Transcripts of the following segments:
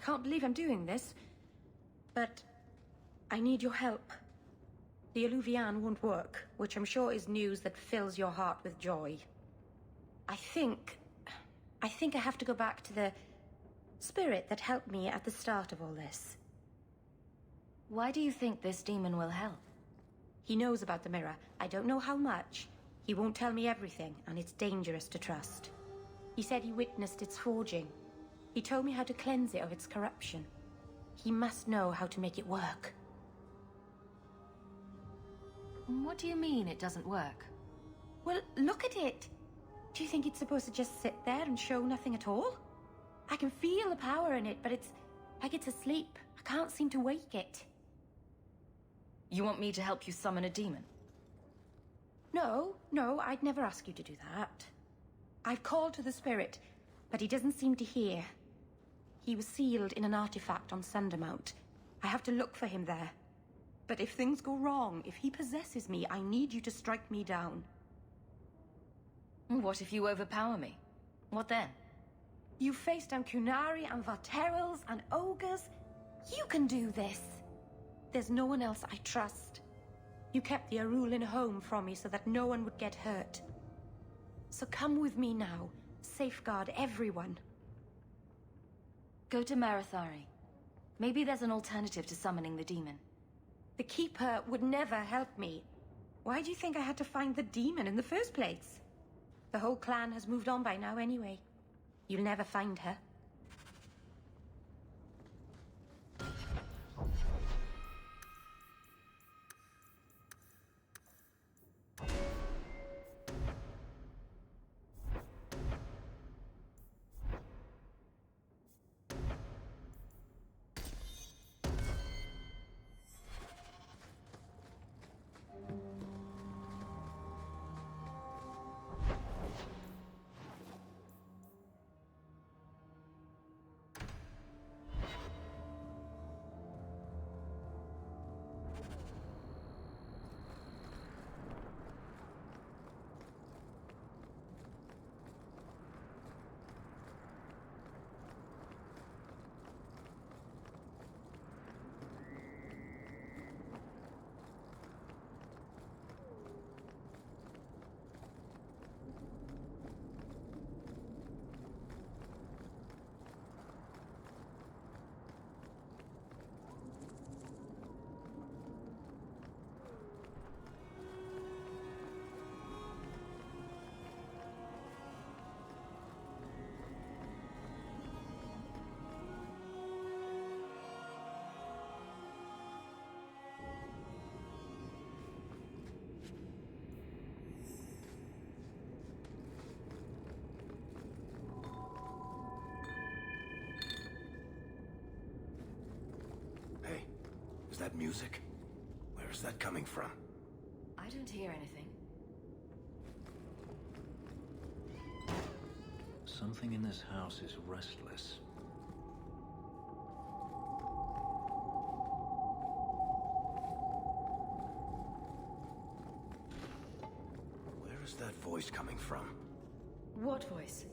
can't believe I'm doing this. But I need your help. The Alluvian won't work, which I'm sure is news that fills your heart with joy. I think I have to go back to the spirit that helped me at the start of all this. Why do you think this demon will help? He knows about the mirror. I don't know how much. He won't tell me everything, and it's dangerous to trust. He said he witnessed its forging. He told me how to cleanse it of its corruption. He must know how to make it work. What do you mean it doesn't work? Well, look at it! Do you think it's supposed to just sit there and show nothing at all? I can feel the power in it, but it's like it's asleep. I can't seem to wake it. You want me to help you summon a demon? No, I'd never ask you to do that. I've called to the spirit, but he doesn't seem to hear. He was sealed in an artifact on Sundermount. I have to look for him there. But if things go wrong, if he possesses me, I need you to strike me down. What if you overpower me? What then? You face down Kunari and Varterals and ogres. You can do this. There's no one else I trust. You kept the Arulin home from me so that no one would get hurt. So come with me now. Safeguard everyone. Go to Marathari. Maybe there's an alternative to summoning the demon. The Keeper would never help me. Why do you think I had to find the demon in the first place? The whole clan has moved on by now anyway. You'll never find her. Hey, is that music? Where is that coming from? I don't hear anything. Something in this house is restless. Where is that voice coming from? What voice?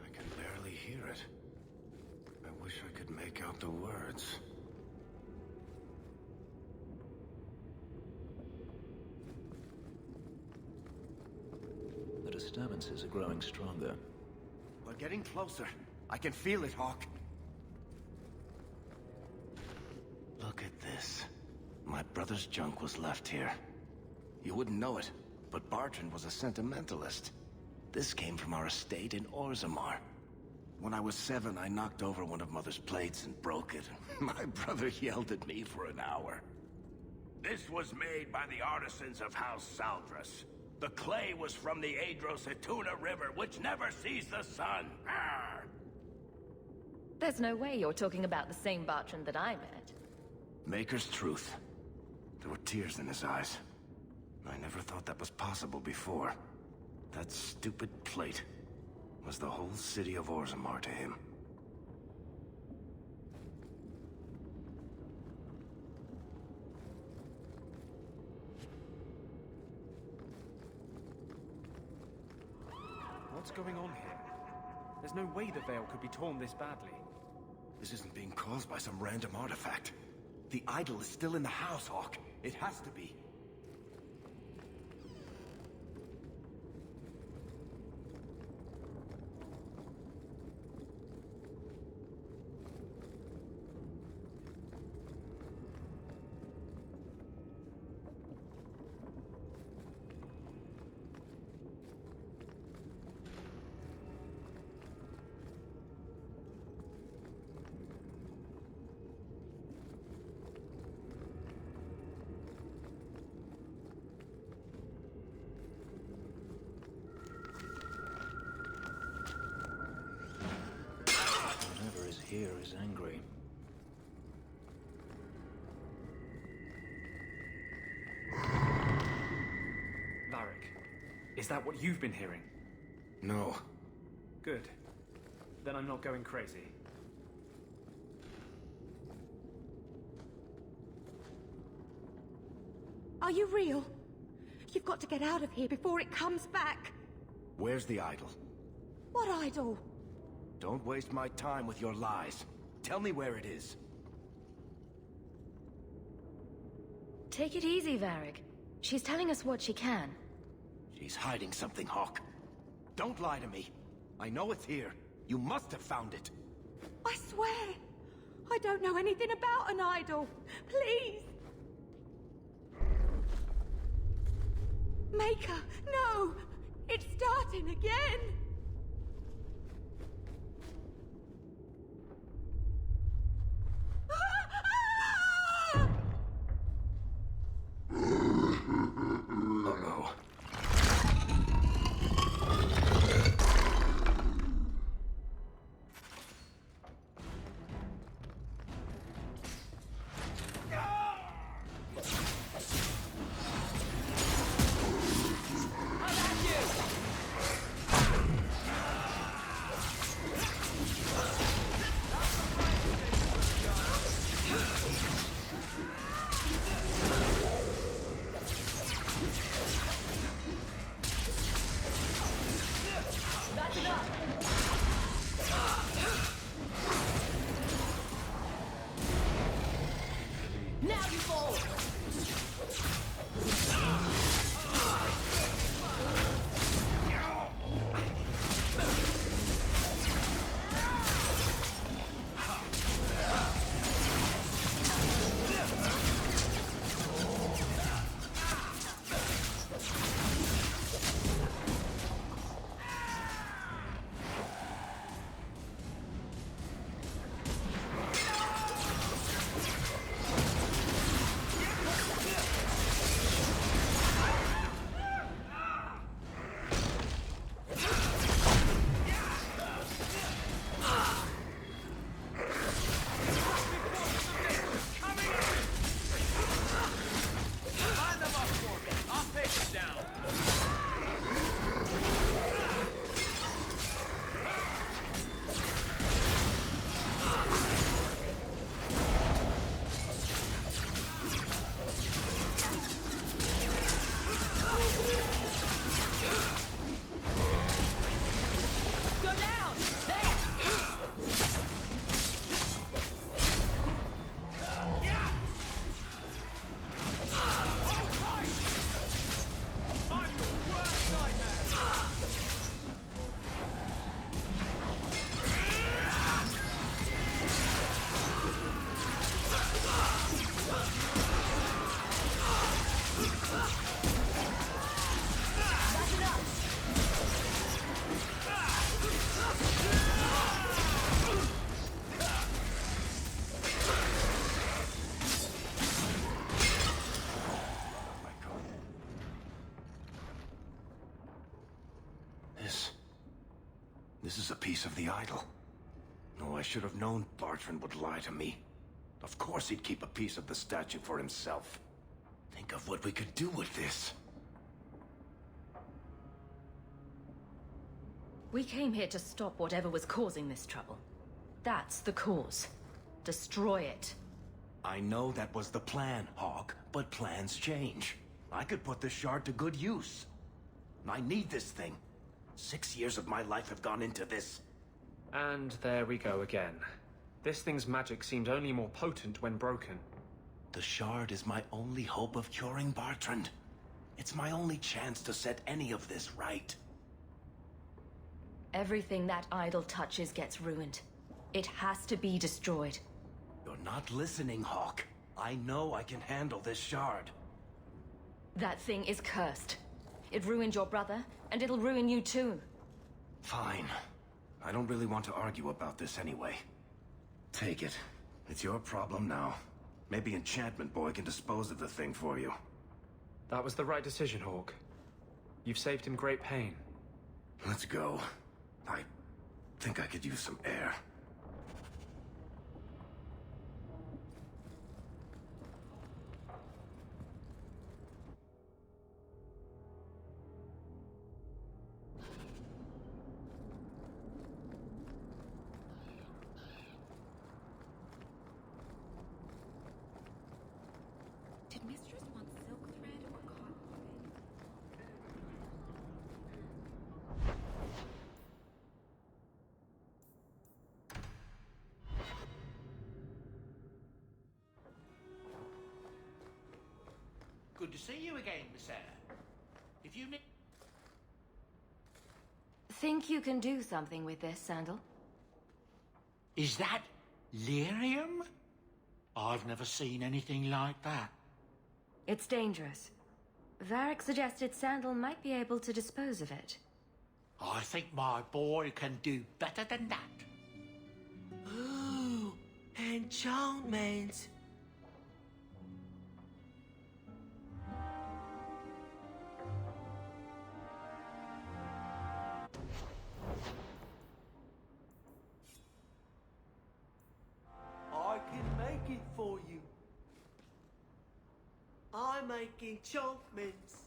I can barely hear it. I wish I could make out the words. The disturbances are growing stronger. We're getting closer. I can feel it, Hawk. Look at this. My brother's junk was left here. You wouldn't know it, but Bartrand was a sentimentalist. This came from our estate in Orzammar. When I was 7, I knocked over one of Mother's plates and broke it. My brother yelled at me for an hour. This was made by the artisans of House Saldras. The clay was from the Adro-Setuna River, which never sees the sun. Arr! There's no way you're talking about the same Bartrand that I met. Maker's truth. There were tears in his eyes. I never thought that was possible before. That stupid plate was the whole city of Orzammar to him. What's going on here? There's no way the veil could be torn this badly. This isn't being caused by some random artifact. The idol is still in the house, Hawk. It has to be. Whatever is here is angry. Varric, is that what you've been hearing? No. Good. Then I'm not going crazy. Are you real? You've got to get out of here before it comes back. Where's the idol? What idol? Don't waste my time with your lies. Tell me where it is. Take it easy, Varric. She's telling us what she can. She's hiding something, Hawk. Don't lie to me. I know it's here. You must have found it. I swear, I don't know anything about an idol. Please. Maker, no! It's starting again! Uh-oh. This is a piece of the idol. No, I should have known Bartrand would lie to me. Of course he'd keep a piece of the statue for himself. Think of what we could do with this. We came here to stop whatever was causing this trouble. That's the cause. Destroy it. I know that was the plan, Hawk, but plans change. I could put this shard to good use. I need this thing. 6 years of my life have gone into this. And there we go again. This thing's magic seemed only more potent when broken. The shard is my only hope of curing Bartrand. It's my only chance to set any of this right. Everything that idol touches gets ruined. It has to be destroyed. You're not listening, Hawk. I know I can handle this shard. That thing is cursed. It ruined your brother, and it'll ruin you too. Fine. I don't really want to argue about this anyway. Take it. It's your problem now. Maybe Enchantment Boy can dispose of the thing for you. That was the right decision, Hawk. You've saved him great pain. Let's go. I think I could use some air. Did Mistress want silk thread or cotton? Good to see you again, Miss Anna. If you need... Think you can do something with this, Sandal? Is that lyrium? I've never seen anything like that. It's dangerous. Varric suggested Sandal might be able to dispose of it. I think my boy can do better than that. Ooh, enchantments. I can make it for you. I make enchantments.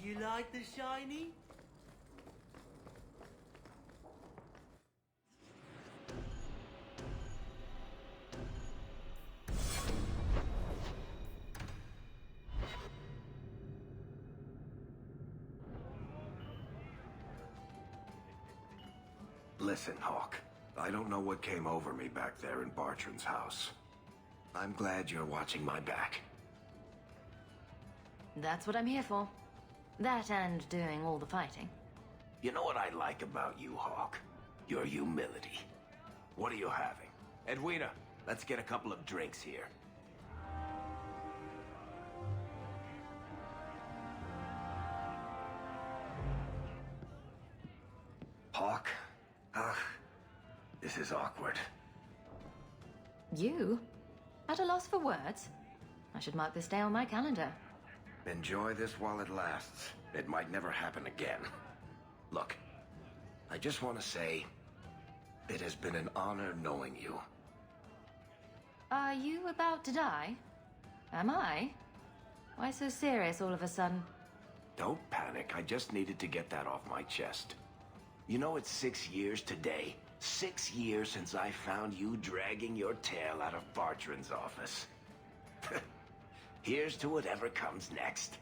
You like the shiny? Listen, Hawk. I don't know what came over me back there in Bartrand's house. I'm glad you're watching my back. That's what I'm here for. That and doing all the fighting. You know what I like about you, Hawk? Your humility. What are you having? Edwina, let's get a couple of drinks here. Hawk? This is awkward. You? At a loss for words? I should mark this day on my calendar. Enjoy this while it lasts. It might never happen again. Look, I just want to say, it has been an honor knowing you. Are you about to die? Am I? Why so serious all of a sudden? Don't panic. I just needed to get that off my chest. You know, it's 6 years today. 6 years since I found you dragging your tail out of Bartran's office. Here's to whatever comes next.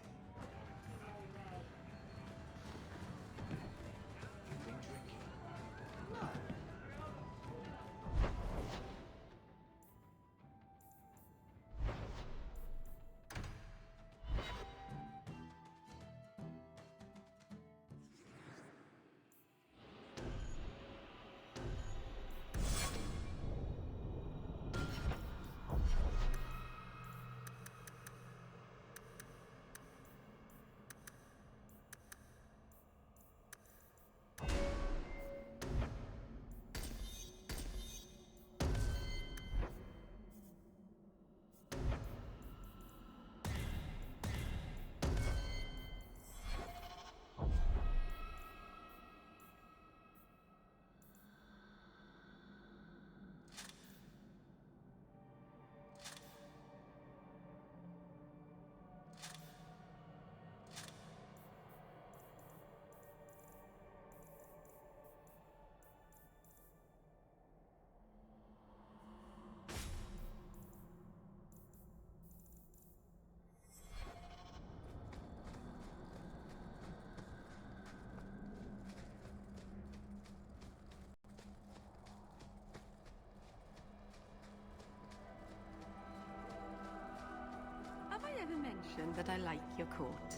Have I ever mentioned that I like your court?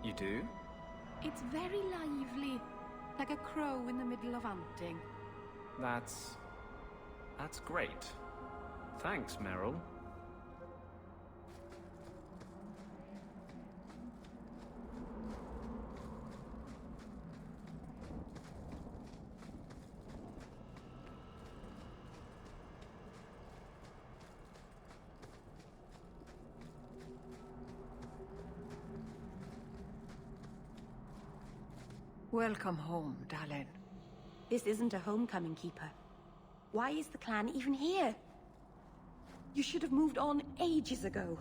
You do? It's very lively, like a crow in the middle of hunting. That's great. Thanks, Meryl. Welcome home, darling. This isn't a homecoming, Keeper. Why is the clan even here? You should have moved on ages ago.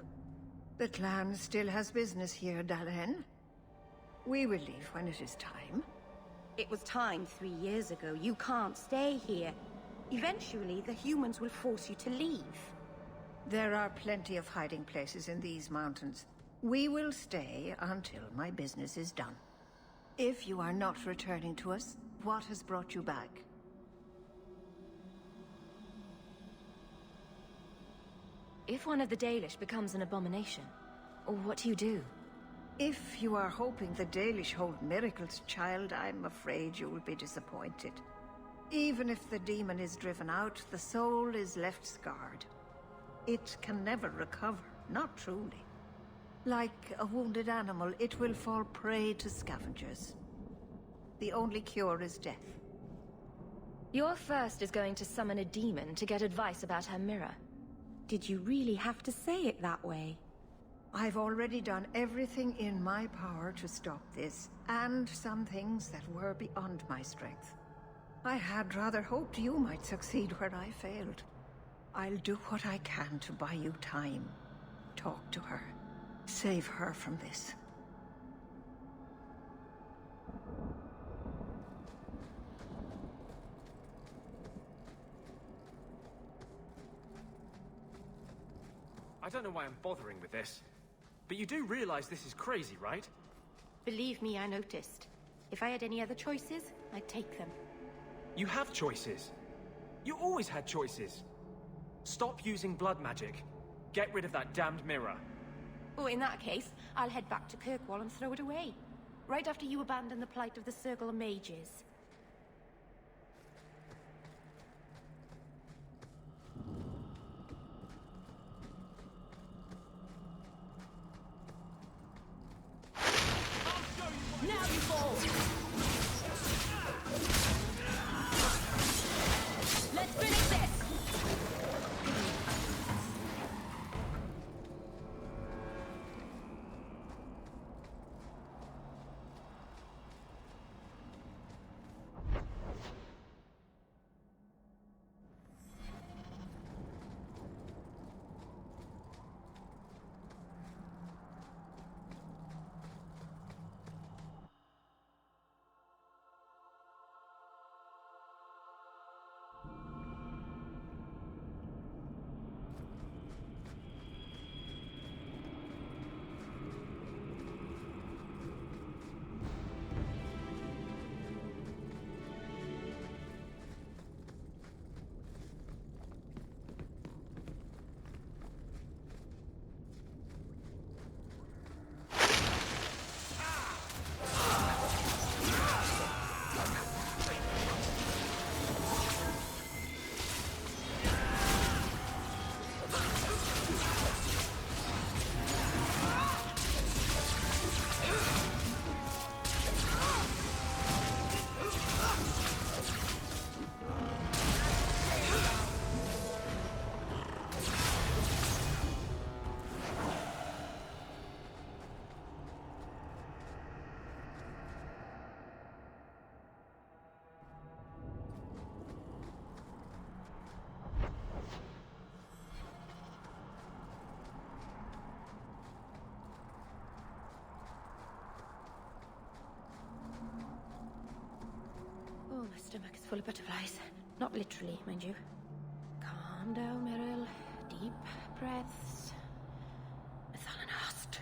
The clan still has business here, Dalish. We will leave when it is time. It was time 3 years ago. You can't stay here. Eventually, the humans will force you to leave. There are plenty of hiding places in these mountains. We will stay until my business is done. If you are not returning to us, what has brought you back? If one of the Dalish becomes an abomination, what do you do? If you are hoping the Dalish hold miracles, child, I'm afraid you will be disappointed. Even if the demon is driven out, the soul is left scarred. It can never recover, not truly. Like a wounded animal, it will fall prey to scavengers. The only cure is death. Your first is going to summon a demon to get advice about her mirror. Did you really have to say it that way? I've already done everything in my power to stop this, and some things that were beyond my strength. I had rather hoped you might succeed where I failed. I'll do what I can to buy you time. Talk to her. Save her from this. I don't know why I'm bothering with this, but you do realize this is crazy, right? Believe me, I noticed. If I had any other choices, I'd take them. You have choices. You always had choices. Stop using blood magic. Get rid of that damned mirror. Oh, in that case, I'll head back to Kirkwall and throw it away. Right after you abandon the plight of the Circle of Mages. Now you fall! Let's finish this! full of butterflies. Not literally, mind you. Calm down, Meryl. Deep breaths. Methalanast.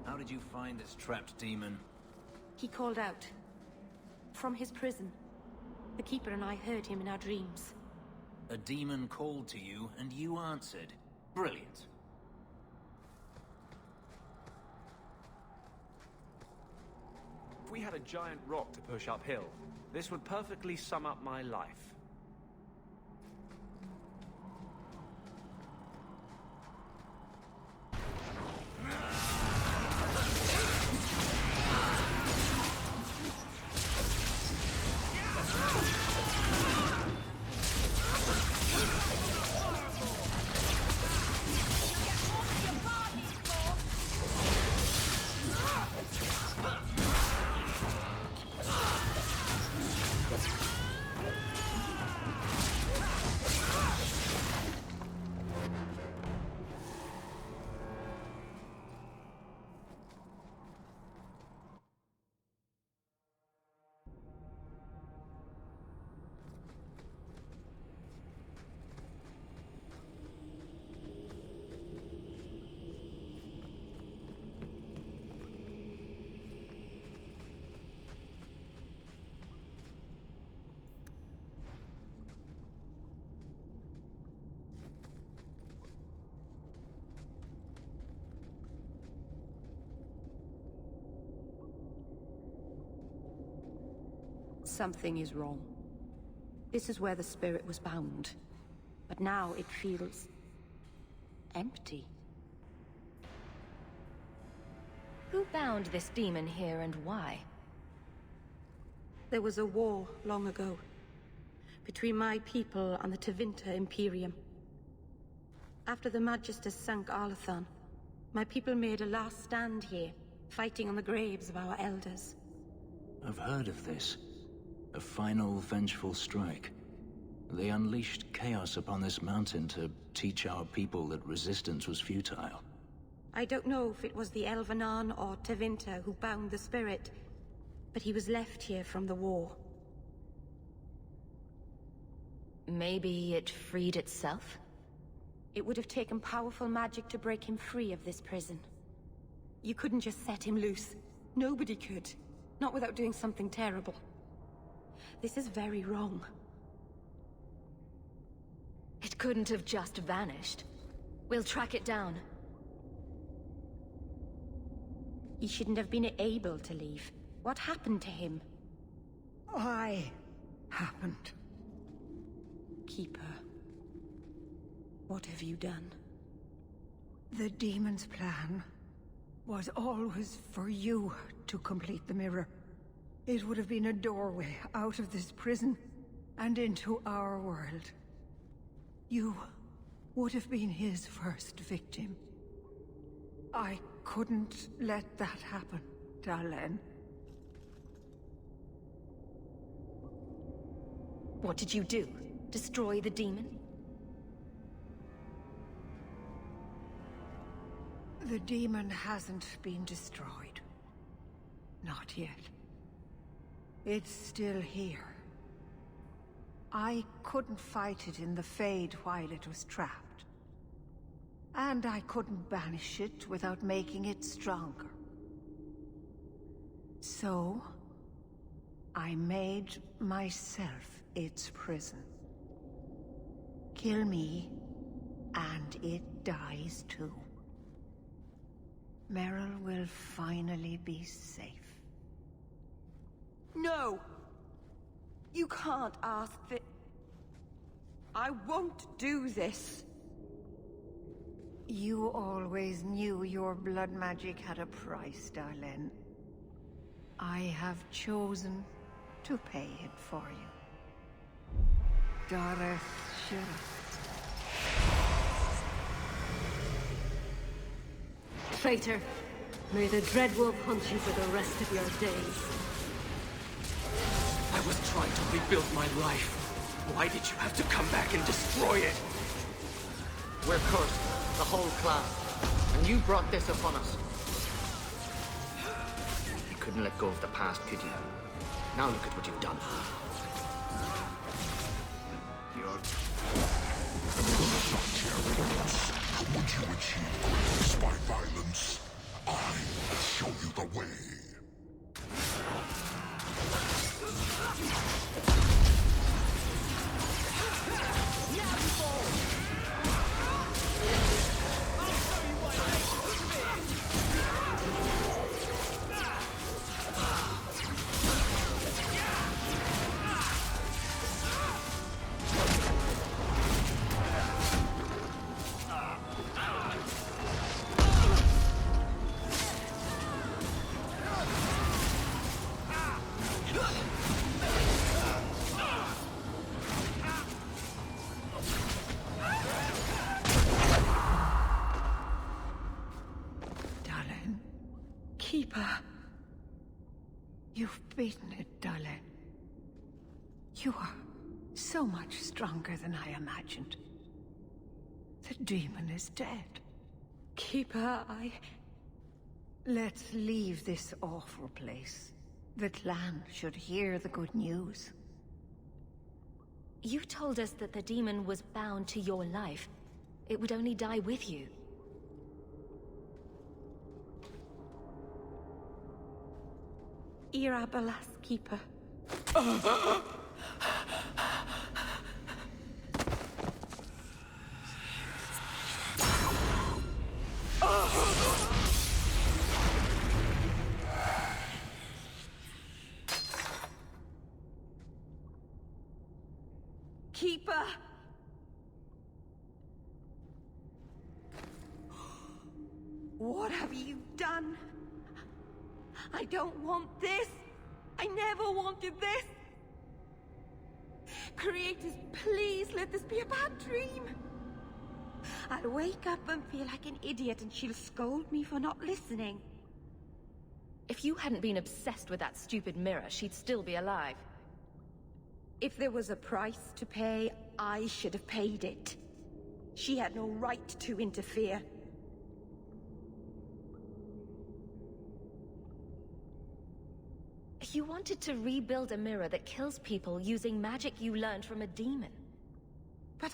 How did you find this trapped demon? He called out. From his prison. The Keeper and I heard him in our dreams. A demon called to you, and you answered. Brilliant. If we had a giant rock to push uphill, this would perfectly sum up my life. Something is wrong. This is where the spirit was bound. But now it feels... empty. Who bound this demon here and why? There was a war long ago. Between my people and the Tevinter Imperium. After the Magisters sank Arlathan, my people made a last stand here, fighting on the graves of our elders. I've heard of this. A final, vengeful strike. They unleashed chaos upon this mountain to teach our people that resistance was futile. I don't know if it was the Elvenan or Tevinter who bound the spirit, but he was left here from the war. Maybe it freed itself? It would have taken powerful magic to break him free of this prison. You couldn't just set him loose. Nobody could. Not without doing something terrible. This is very wrong. It couldn't have just vanished. We'll track it down. He shouldn't have been able to leave. What happened to him? Why happened? Keeper. What have you done? The demon's plan was always for you to complete the mirror. It would have been a doorway out of this prison and into our world. You would have been his first victim. I couldn't let that happen, Dalish. What did you do? Destroy the demon? The demon hasn't been destroyed. Not yet. It's still here. I couldn't fight it in the Fade while it was trapped. And I couldn't banish it without making it stronger. So, I made myself its prison. Kill me, and it dies too. Meryl will finally be safe. No! You can't ask that. I won't do this. You always knew your blood magic had a price, Darlene. I have chosen to pay it for you. Dareth Shira. Traitor, may the Dreadwolf hunt you for the rest of your days. I was trying to rebuild my life. Why did you have to come back and destroy it? We're cursed, the whole clan. And you brought this upon us. You couldn't let go of the past, could you? Now look at what you've done. Would you achieve greatness by violence? I will show you the way. Keeper. You've beaten it, Dalish. You are so much stronger than I imagined. The demon is dead. Keeper, Let's leave this awful place. The clan should hear the good news. You told us that the demon was bound to your life. It would only die with you. Irabalas, Keeper. Keeper! What have you done? I don't want this. I never wanted this. Creators, please let this be a bad dream. I'll wake up and feel like an idiot and she'll scold me for not listening. If you hadn't been obsessed with that stupid mirror, she'd still be alive. If there was a price to pay, I should have paid it. She had no right to interfere. You wanted to rebuild a mirror that kills people using magic you learned from a demon. But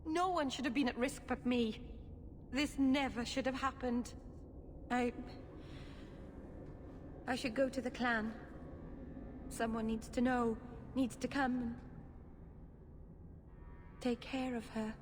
no one should have been at risk but me. This never should have happened. I should go to the clan. Someone needs to know, needs to come and take care of her.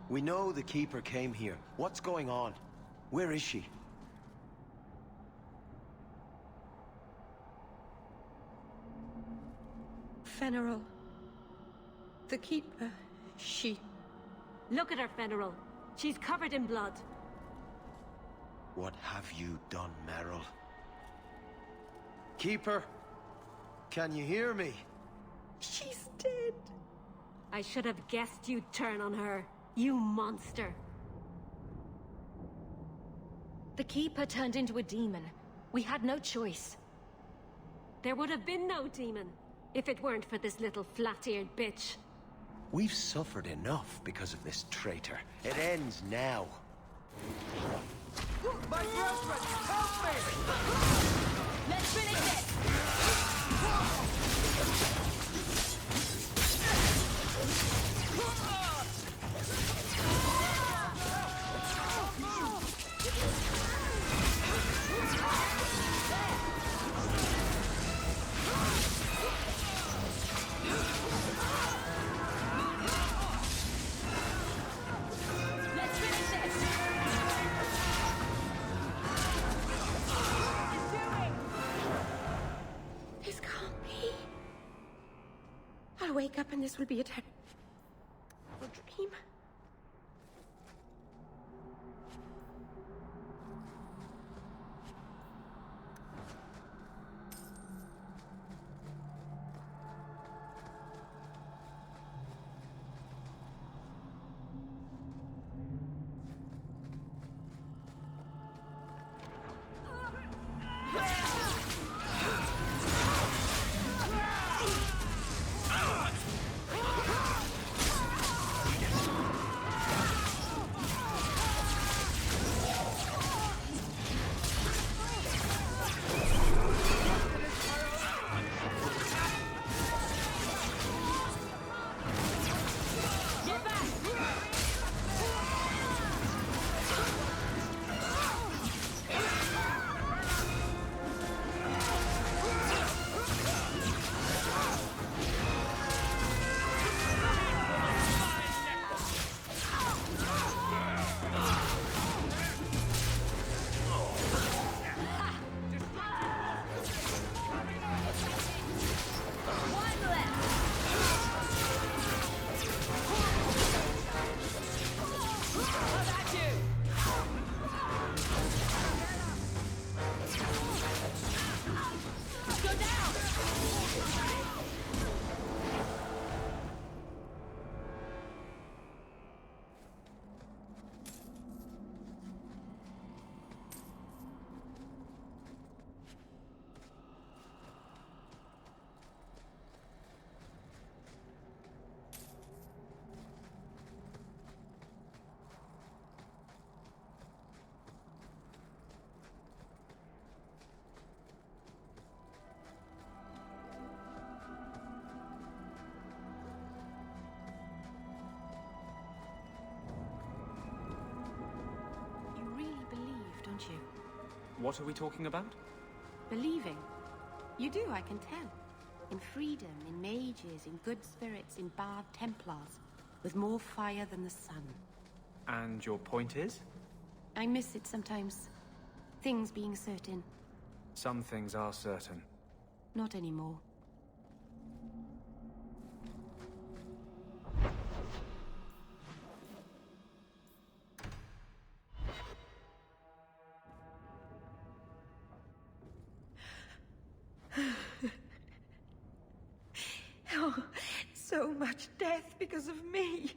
We know the Keeper came here. What's going on? Where is she? Fenris. The Keeper, she... Look at her, Fenris. She's covered in blood. What have you done, Merrill? Keeper? Can you hear me? She's dead. I should have guessed you'd turn on her, you monster. The Keeper turned into a demon. We had no choice. There would have been no demon, if it weren't for this little flat-eared bitch. We've suffered enough because of this traitor. It ends now. My brethren, help me! Let's finish it! This can't be. I'll wake up and this will be a terrible dream. You. What are we talking about? Believing. You do, I can tell. In freedom, in mages, in good spirits, in bad Templars, with more fire than the sun. And your point is? I miss it sometimes. Things being certain. Some things are certain. Not anymore. Oh, so much death because of me.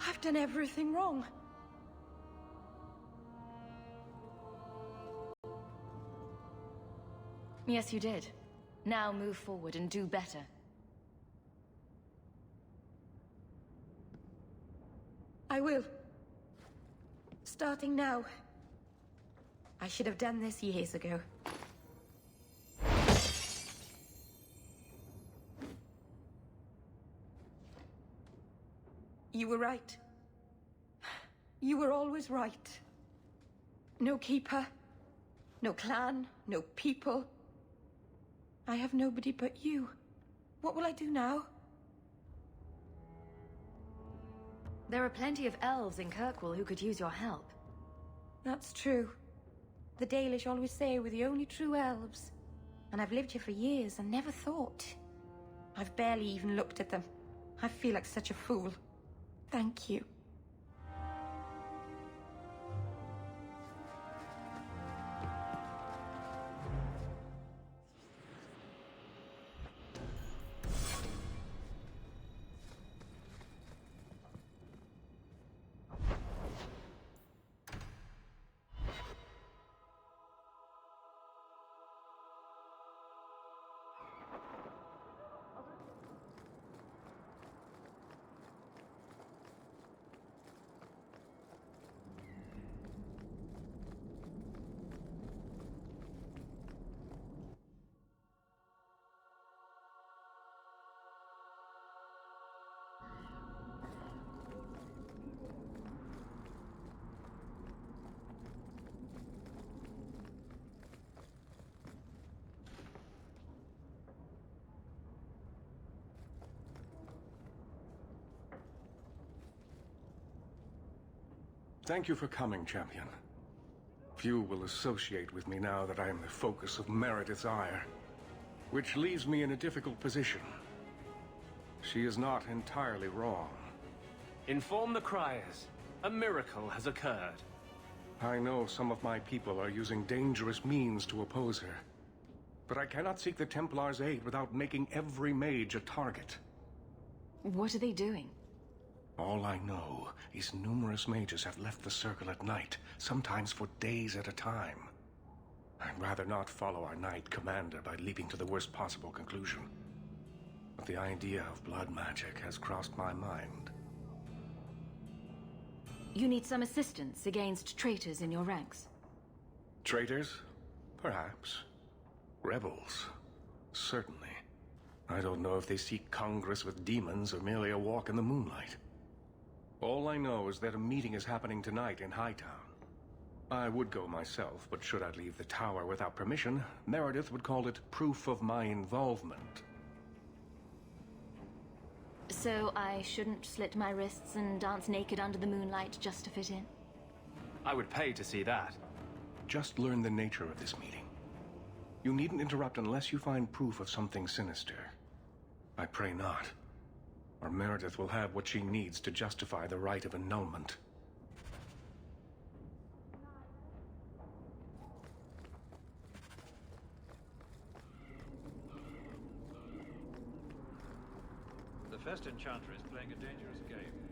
I've done everything wrong. Yes, you did. Now move forward and do better. I will. Starting now. I should have done this years ago. You were right. You were always right. No keeper, no clan, no people. I have nobody but you. What will I do now? There are plenty of elves in Kirkwall who could use your help. That's true. The Dalish always say we're the only true elves. And I've lived here for years and never thought. I've barely even looked at them. I feel like such a fool. Thank you. Thank you for coming, champion. Few will associate with me now that I am the focus of Meredith's ire, which leaves me in a difficult position. She is not entirely wrong. Inform the criers. A miracle has occurred. I know some of my people are using dangerous means to oppose her, but I cannot seek the Templar's aid without making every mage a target. What are they doing? All I know is numerous mages have left the Circle at night, sometimes for days at a time. I'd rather not follow our Knight Commander by leaping to the worst possible conclusion. But the idea of blood magic has crossed my mind. You need some assistance against traitors in your ranks. Traitors? Perhaps. Rebels? Certainly. I don't know if they seek congress with demons or merely a walk in the moonlight. All I know is that a meeting is happening tonight in Hightown. I would go myself, but should I leave the tower without permission, Meredith would call it proof of my involvement. So I shouldn't slit my wrists and dance naked under the moonlight just to fit in? I would pay to see that. Just learn the nature of this meeting. You needn't interrupt unless you find proof of something sinister. I pray not. Or Meredith will have what she needs to justify the right of annulment. The first enchanter is playing a dangerous game.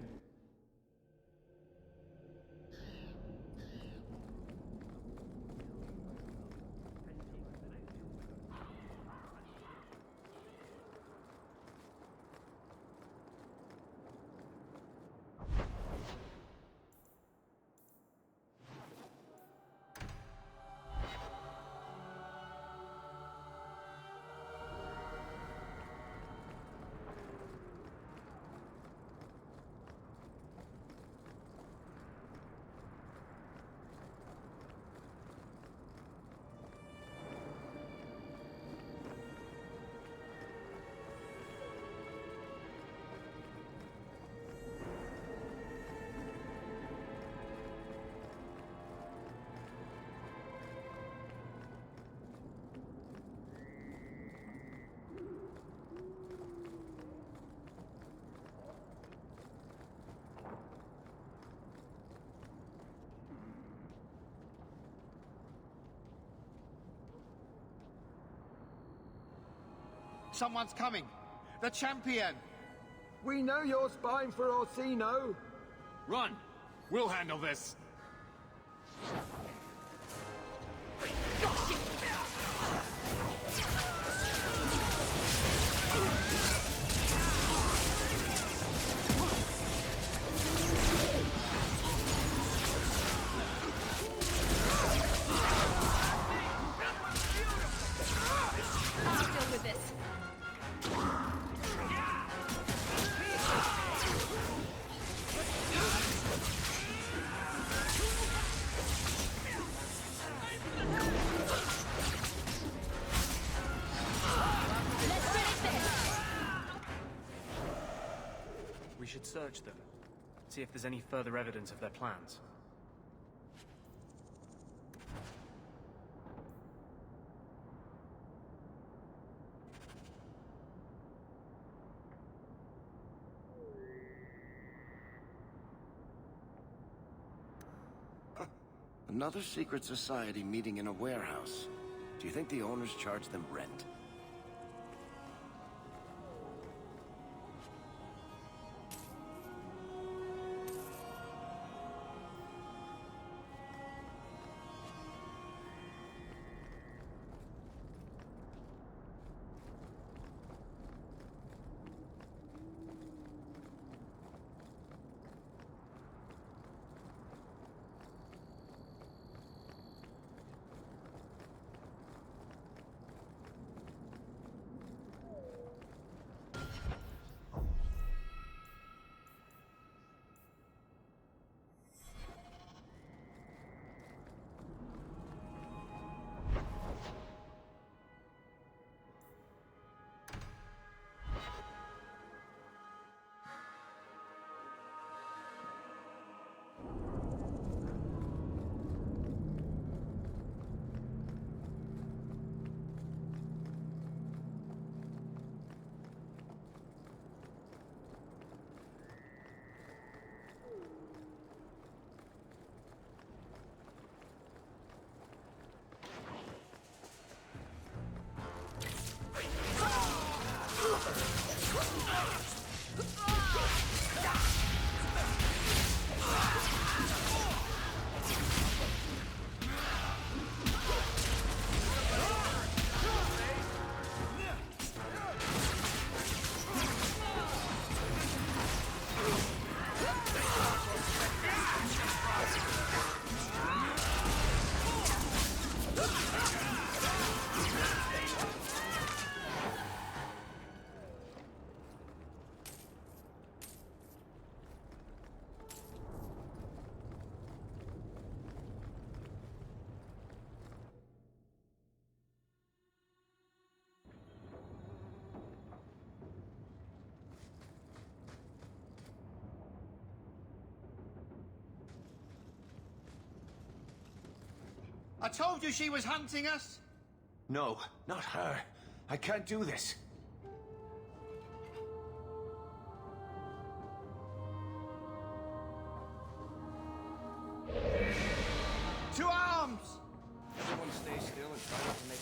Someone's coming! The champion! We know you're spying for Orsino! Run! We'll handle this! I'll deal with this. We should search them. See if there's any further evidence of their plans. Another secret society meeting in a warehouse. Do you think the owners charge them rent? I told you she was hunting us! No, not her. I can't do this. To arms! Everyone stay still and try not to make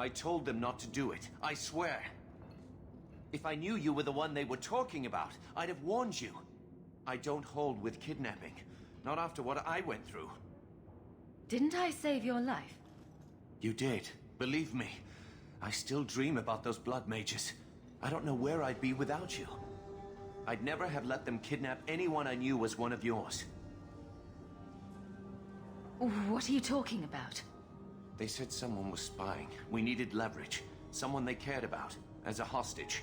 I told them not to do it, I swear. If I knew you were the one they were talking about, I'd have warned you. I don't hold with kidnapping. Not after what I went through. Didn't I save your life? You did. Believe me. I still dream about those blood mages. I don't know where I'd be without you. I'd never have let them kidnap anyone I knew was one of yours. What are you talking about? They said someone was spying. We needed leverage. Someone they cared about. As a hostage.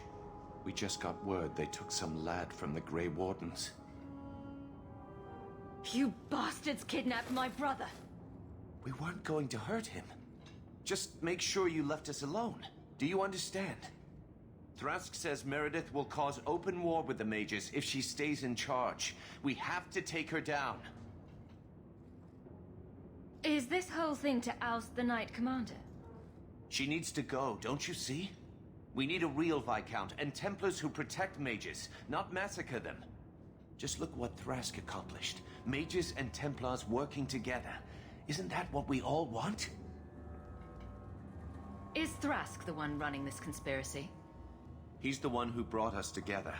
We just got word they took some lad from the Grey Wardens. You bastards kidnapped my brother! We weren't going to hurt him. Just make sure you left us alone. Do you understand? Thrask says Meredith will cause open war with the mages if she stays in charge. We have to take her down. Is this whole thing to oust the Knight Commander? She needs to go, don't you see? We need a real Viscount and Templars who protect mages, not massacre them. Just look what Thrask accomplished. Mages and Templars working together. Isn't that what we all want? Is Thrask the one running this conspiracy? He's the one who brought us together.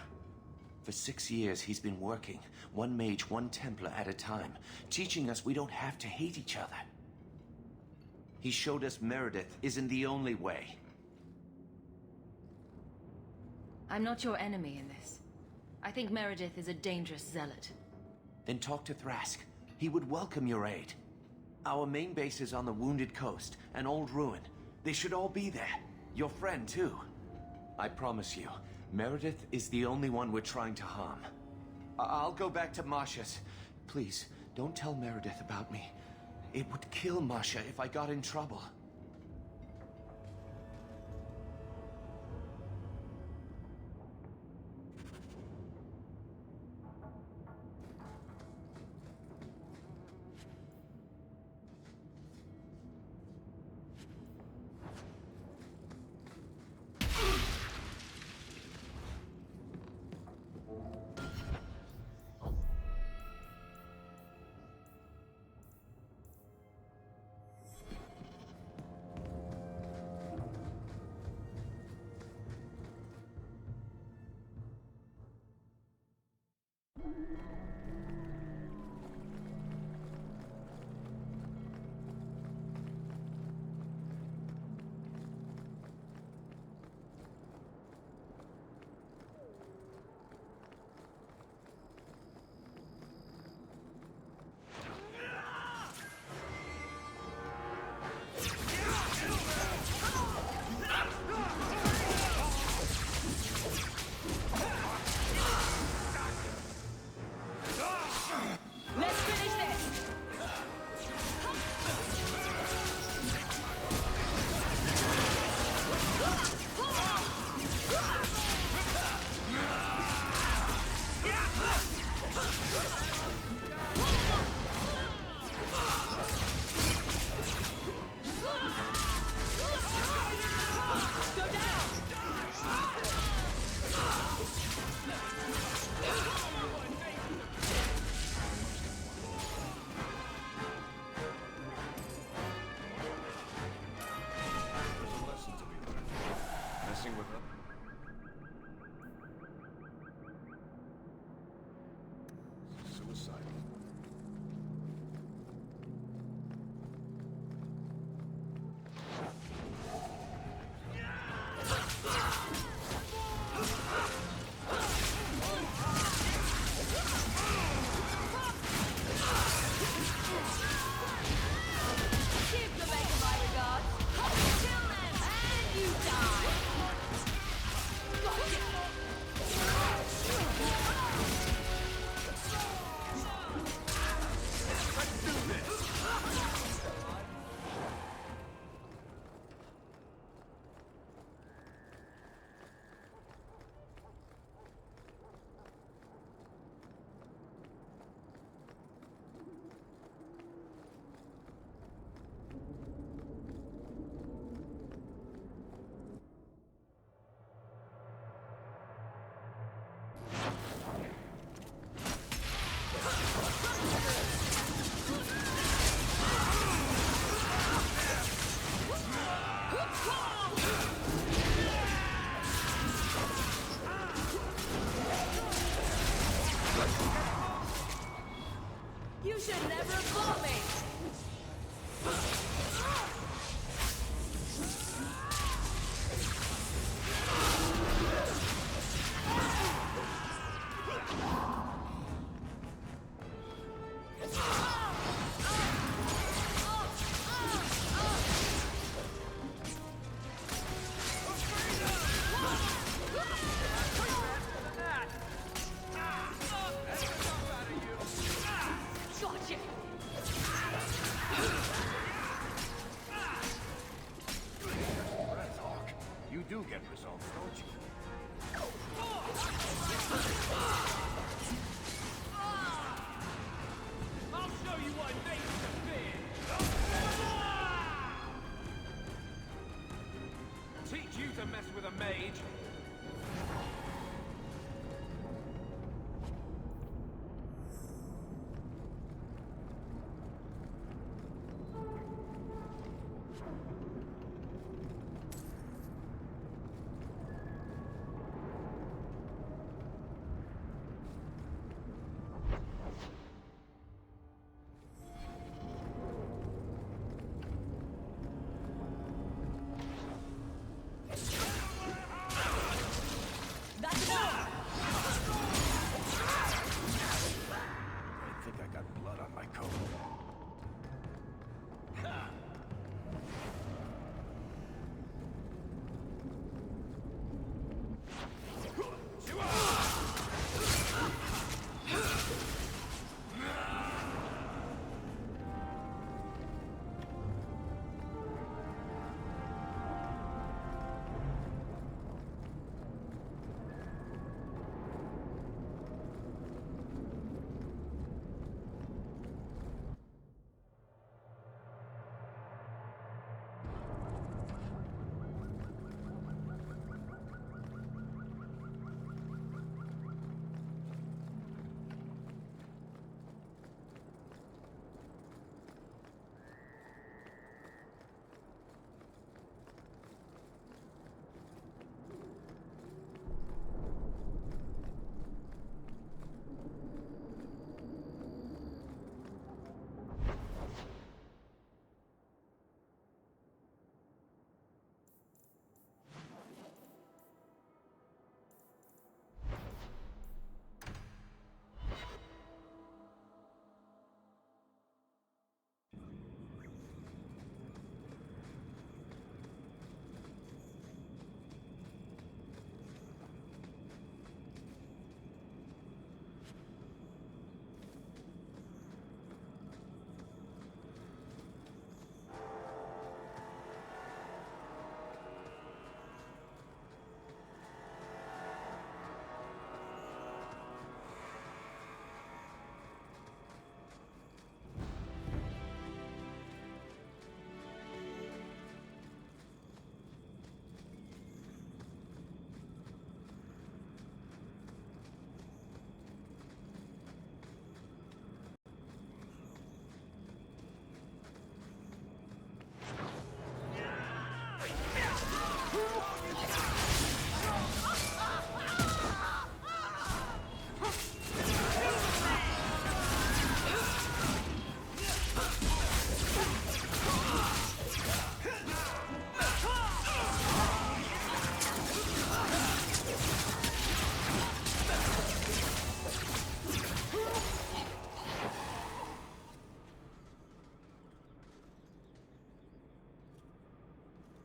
For 6 years, he's been working, one mage, one Templar at a time, teaching us we don't have to hate each other. He showed us Meredith isn't the only way. I'm not your enemy in this. I think Meredith is a dangerous zealot. Then talk to Thrask. He would welcome your aid. Our main base is on the Wounded Coast, an old ruin. They should all be there. Your friend, too. I promise you, Meredith is the only one we're trying to harm. I'll go back to Masha's. Please, don't tell Meredith about me. It would kill Masha if I got in trouble.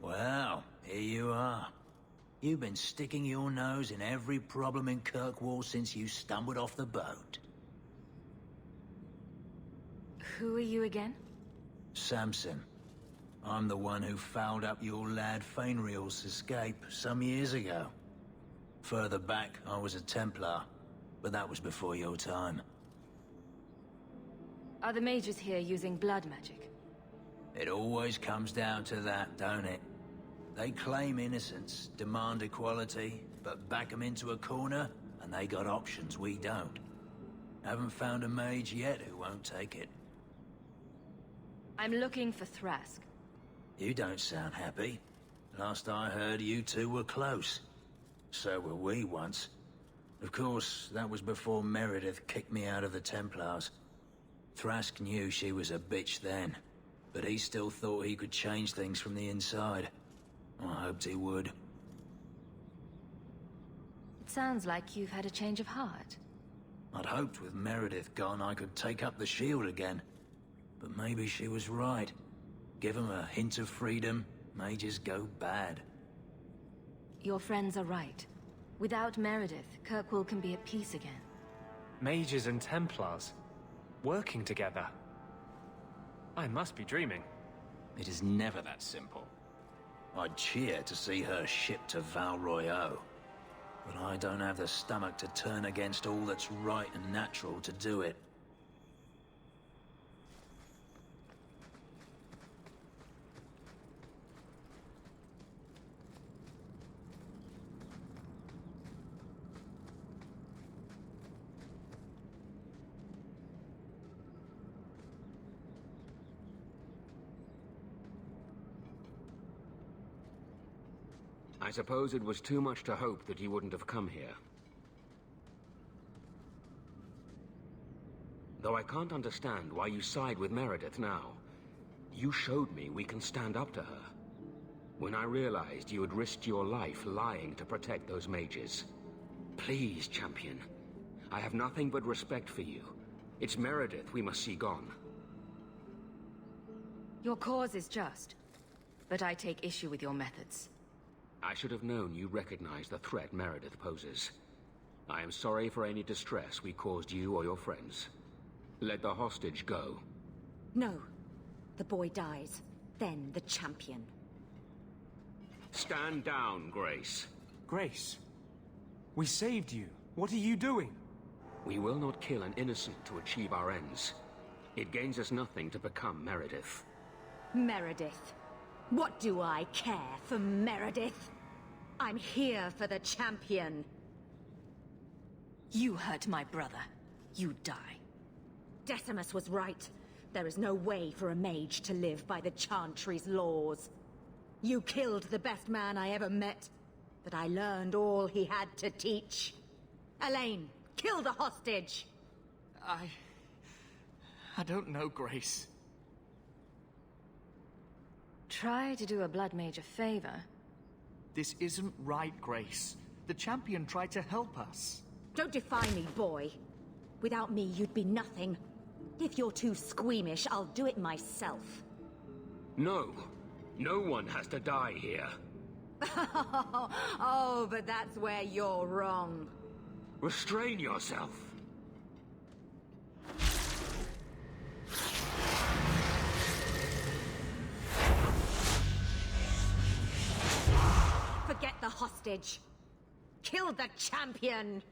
Well, here you are. You've been sticking your nose in every problem in Kirkwall since you stumbled off the boat. Who are you again? Samson. I'm the one who fouled up your lad Fenris's escape some years ago. Further back, I was a Templar, but that was before your time. Are the mages here using blood magic? It always comes down to that, don't it? They claim innocence, demand equality, but back them into a corner, and they got options we don't. Haven't found a mage yet who won't take it. I'm looking for Thrask. You don't sound happy. Last I heard, you two were close. So were we once. Of course, that was before Meredith kicked me out of the Templars. Thrask knew she was a bitch then, but he still thought he could change things from the inside. I hoped he would. It sounds like you've had a change of heart. I'd hoped with Meredith gone I could take up the shield again. But maybe she was right. Give them a hint of freedom, mages go bad. Your friends are right. Without Meredith, Kirkwall can be at peace again. Mages and Templars, working together. I must be dreaming. It is never that simple. I'd cheer to see her shipped to Val Royeaux. But I don't have the stomach to turn against all that's right and natural to do it. I suppose it was too much to hope that you wouldn't have come here. Though I can't understand why you side with Meredith now. You showed me we can stand up to her. When I realized you had risked your life lying to protect those mages. Please, champion. I have nothing but respect for you. It's Meredith we must see gone. Your cause is just, but I take issue with your methods. I should have known you recognized the threat Meredith poses. I am sorry for any distress we caused you or your friends. Let the hostage go. No. The boy dies. Then the champion. Stand down, Grace. Grace? We saved you. What are you doing? We will not kill an innocent to achieve our ends. It gains us nothing to become Meredith. Meredith. What do I care for Meredith? I'm here for the champion. You hurt my brother. You die. Decimus was right. There is no way for a mage to live by the Chantry's laws. You killed the best man I ever met, but I learned all he had to teach. Elaine, kill the hostage! I don't know, Grace. Try to do a blood mage a favor. This isn't right, Grace. The champion tried to help us. Don't defy me, boy. Without me, you'd be nothing. If you're too squeamish, I'll do it myself. No. No one has to die here. Oh, but that's where you're wrong. Restrain yourself. Forget the hostage. Kill the champion.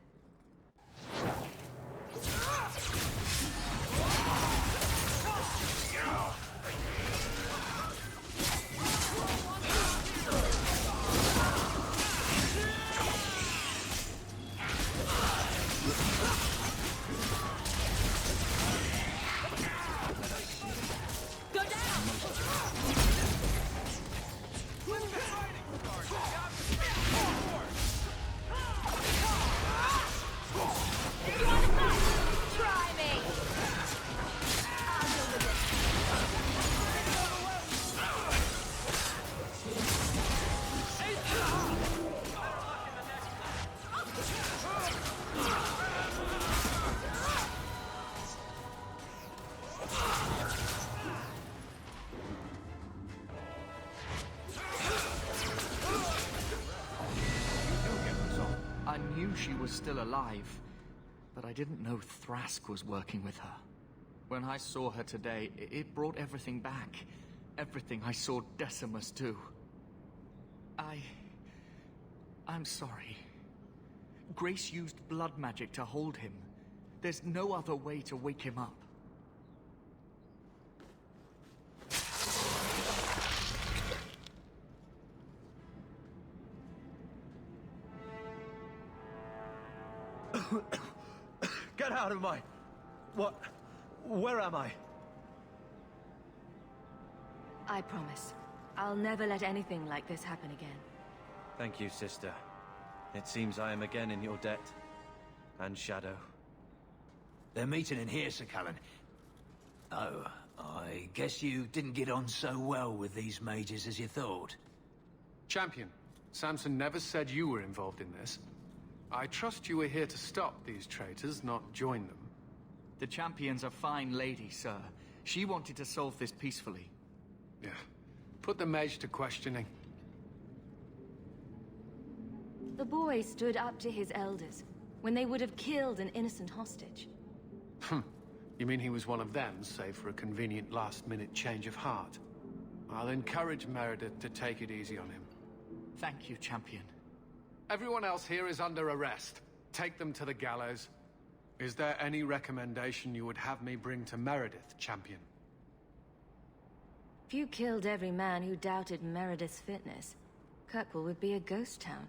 Try knew she was still alive, but I didn't know Thrask was working with her. When I saw her today, it brought everything back. Everything I saw Decimus do. I'm sorry. Grace used blood magic to hold him. There's no other way to wake him up. Get out of my... What? Where am I? I promise. I'll never let anything like this happen again. Thank you, sister. It seems I am again in your debt. And Shadow. They're meeting in here, Sir Callan. Oh, I guess you didn't get on so well with these mages as you thought. Champion, Samson never said you were involved in this. I trust you were here to stop these traitors, not join them. The Champion's a fine lady, sir. She wanted to solve this peacefully. Yeah. Put the mage to questioning. The boy stood up to his elders when they would have killed an innocent hostage. You mean he was one of them, save for a convenient last-minute change of heart? I'll encourage Meredith to take it easy on him. Thank you, Champion. Everyone else here is under arrest. Take them to the gallows. Is there any recommendation you would have me bring to Meredith, Champion? If you killed every man who doubted Meredith's fitness, Kirkwall would be a ghost town.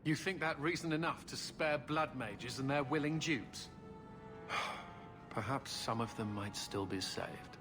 You think that reason enough to spare blood mages and their willing dupes? Perhaps some of them might still be saved.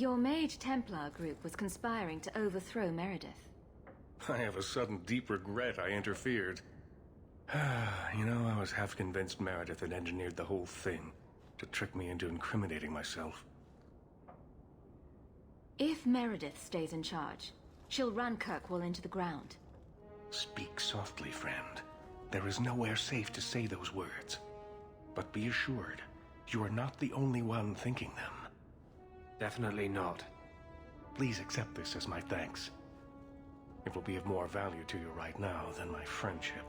Your Mage Templar group was conspiring to overthrow Meredith. I have a sudden deep regret I interfered. You know, I was half convinced Meredith had engineered the whole thing to trick me into incriminating myself. If Meredith stays in charge, she'll run Kirkwall into the ground. Speak softly, friend. There is nowhere safe to say those words. But be assured, you are not the only one thinking them. Definitely not. Please accept this as my thanks. It will be of more value to you right now than my friendship.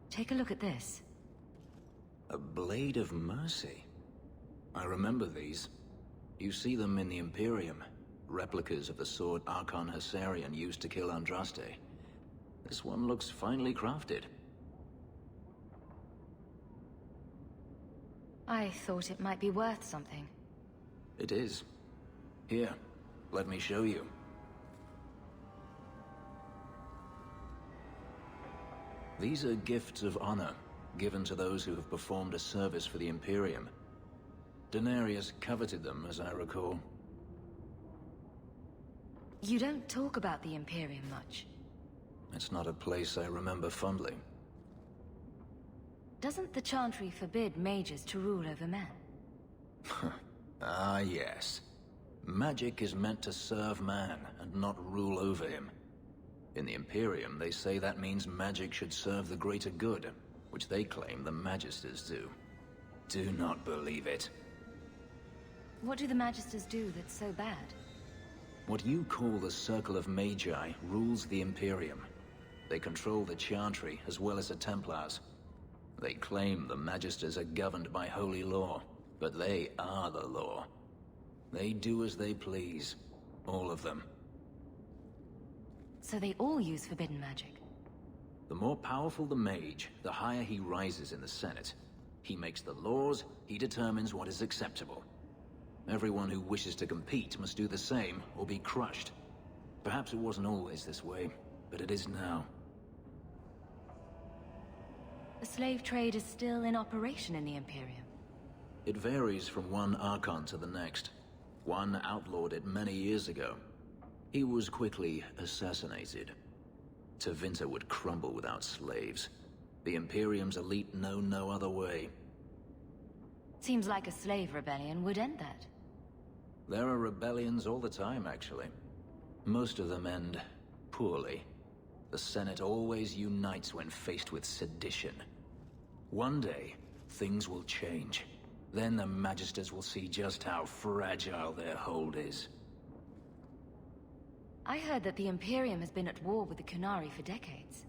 Take a look at this. A Blade of Mercy. I remember these. You see them in the Imperium. Replicas of the sword Archon Hessarian used to kill Andraste. This one looks finely crafted. I thought it might be worth something. It is. Here, let me show you. These are gifts of honor, given to those who have performed a service for the Imperium. Daenerys coveted them, as I recall. You don't talk about the Imperium much. It's not a place I remember fondly. Doesn't the Chantry forbid mages to rule over men? Ah, yes. Magic is meant to serve man, and not rule over him. In the Imperium, they say that means magic should serve the greater good, which they claim the Magisters do. Do not believe it. What do the Magisters do that's so bad? What you call the Circle of Magi rules the Imperium. They control the Chantry as well as the Templars. They claim the Magisters are governed by holy law, but they are the law. They do as they please, all of them. So they all use forbidden magic? The more powerful the mage, the higher he rises in the Senate. He makes the laws, he determines what is acceptable. Everyone who wishes to compete must do the same, or be crushed. Perhaps it wasn't always this way, but it is now. The slave trade is still in operation in the Imperium. It varies from one Archon to the next. One outlawed it many years ago. He was quickly assassinated. Tevinter would crumble without slaves. The Imperium's elite know no other way. Seems like a slave rebellion would end that. There are rebellions all the time, actually. Most of them end poorly. The Senate always unites when faced with sedition. One day, things will change. Then the Magisters will see just how fragile their hold is. I heard that the Imperium has been at war with the Qunari for decades.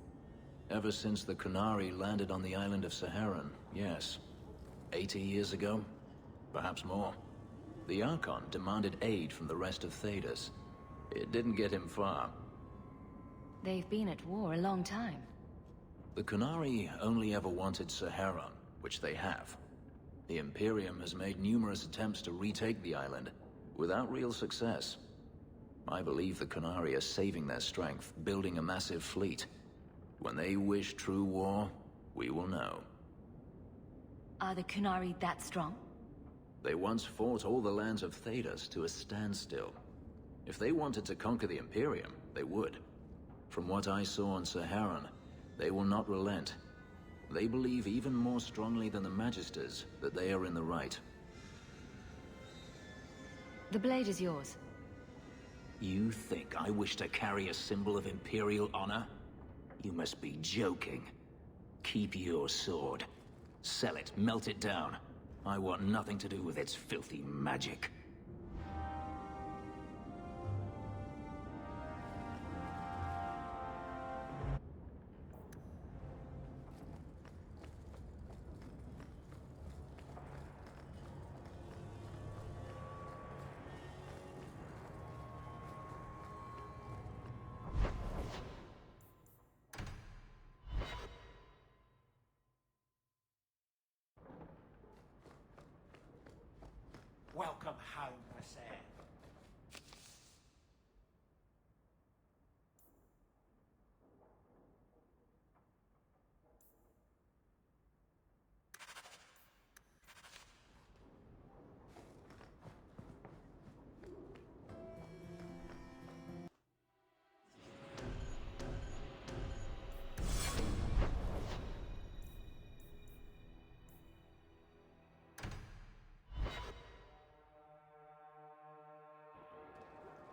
Ever since the Qunari landed on the island of Saharan, yes. 80 years ago? Perhaps more. The Archon demanded aid from the rest of Thedas. It didn't get him far. They've been at war a long time. The Qunari only ever wanted Saharan, which they have. The Imperium has made numerous attempts to retake the island, without real success. I believe the Qunari are saving their strength, building a massive fleet. When they wish true war, we will know. Are the Qunari that strong? They once fought all the lands of Thedas to a standstill. If they wanted to conquer the Imperium, they would. From what I saw on Saharan, they will not relent. They believe even more strongly than the Magisters that they are in the right. The blade is yours. You think I wish to carry a symbol of Imperial honor? You must be joking. Keep your sword. Sell it, melt it down. I want nothing to do with its filthy magic. Welcome home, Sam.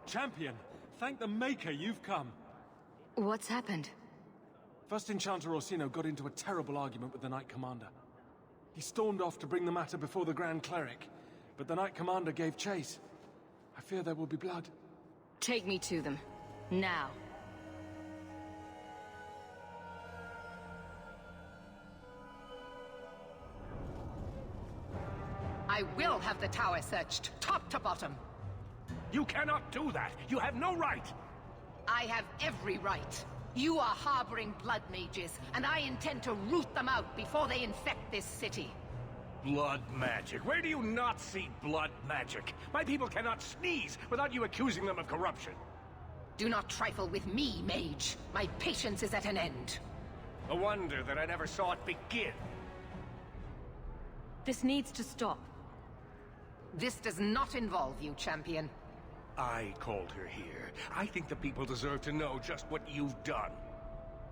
Champion, thank the Maker you've come. What's happened? First Enchanter Orsino got into a terrible argument with the Knight Commander. He stormed off to bring the matter before the Grand Cleric, but the Knight Commander gave chase. I fear there will be blood. Take me to them. Now. I will have the tower searched, top to bottom. You cannot do that! You have no right! I have every right. You are harboring blood mages, and I intend to root them out before they infect this city. Blood magic? Where do you not see blood magic? My people cannot sneeze without you accusing them of corruption. Do not trifle with me, mage. My patience is at an end. A wonder that I never saw it begin. This needs to stop. This does not involve you, champion. I called her here. I think the people deserve to know just what you've done.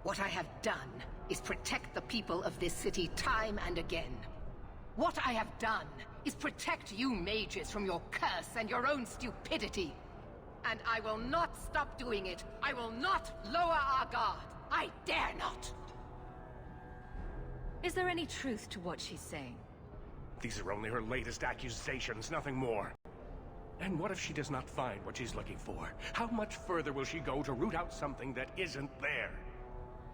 What I have done is protect the people of this city time and again. What I have done is protect you mages from your curse and your own stupidity. And I will not stop doing it. I will not lower our guard. I dare not. Is there any truth to what she's saying? These are only her latest accusations, nothing more. And what if she does not find what she's looking for? How much further will she go to root out something that isn't there?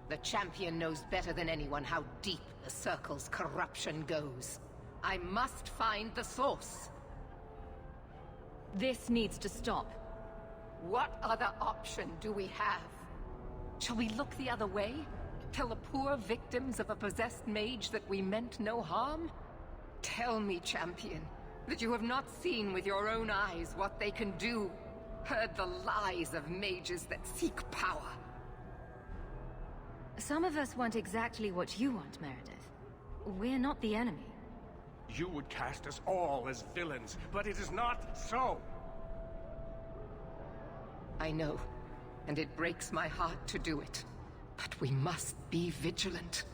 The champion knows better than anyone how deep the Circle's corruption goes. I must find the source. This needs to stop. What other option do we have? Shall we look the other way? Tell the poor victims of a possessed mage that we meant no harm? Tell me, champion, that you have not seen with your own eyes what they can do, heard the lies of mages that seek power. Some of us want exactly what you want, Meredith. We're not the enemy. You would cast us all as villains, but it is not so. I know, and it breaks my heart to do it. But we must be vigilant.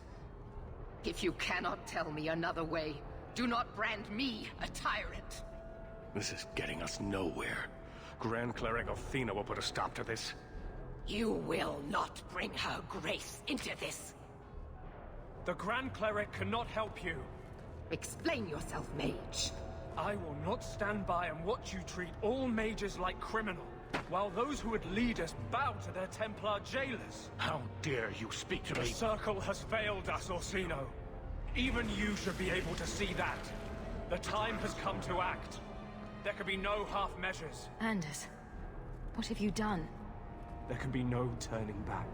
If you cannot tell me another way, do not brand me a tyrant. This is getting us nowhere. Grand Cleric Athena will put a stop to this. You will not bring her grace into this. The Grand Cleric cannot help you. Explain yourself, mage. I will not stand by and watch you treat all mages like criminal, while those who would lead us bow to their Templar jailers. How dare you speak to me? The Circle has failed us, Orsino. Even you should be able to see that. The time has come to act. There can be no half measures. Anders, what have you done? There can be no turning back.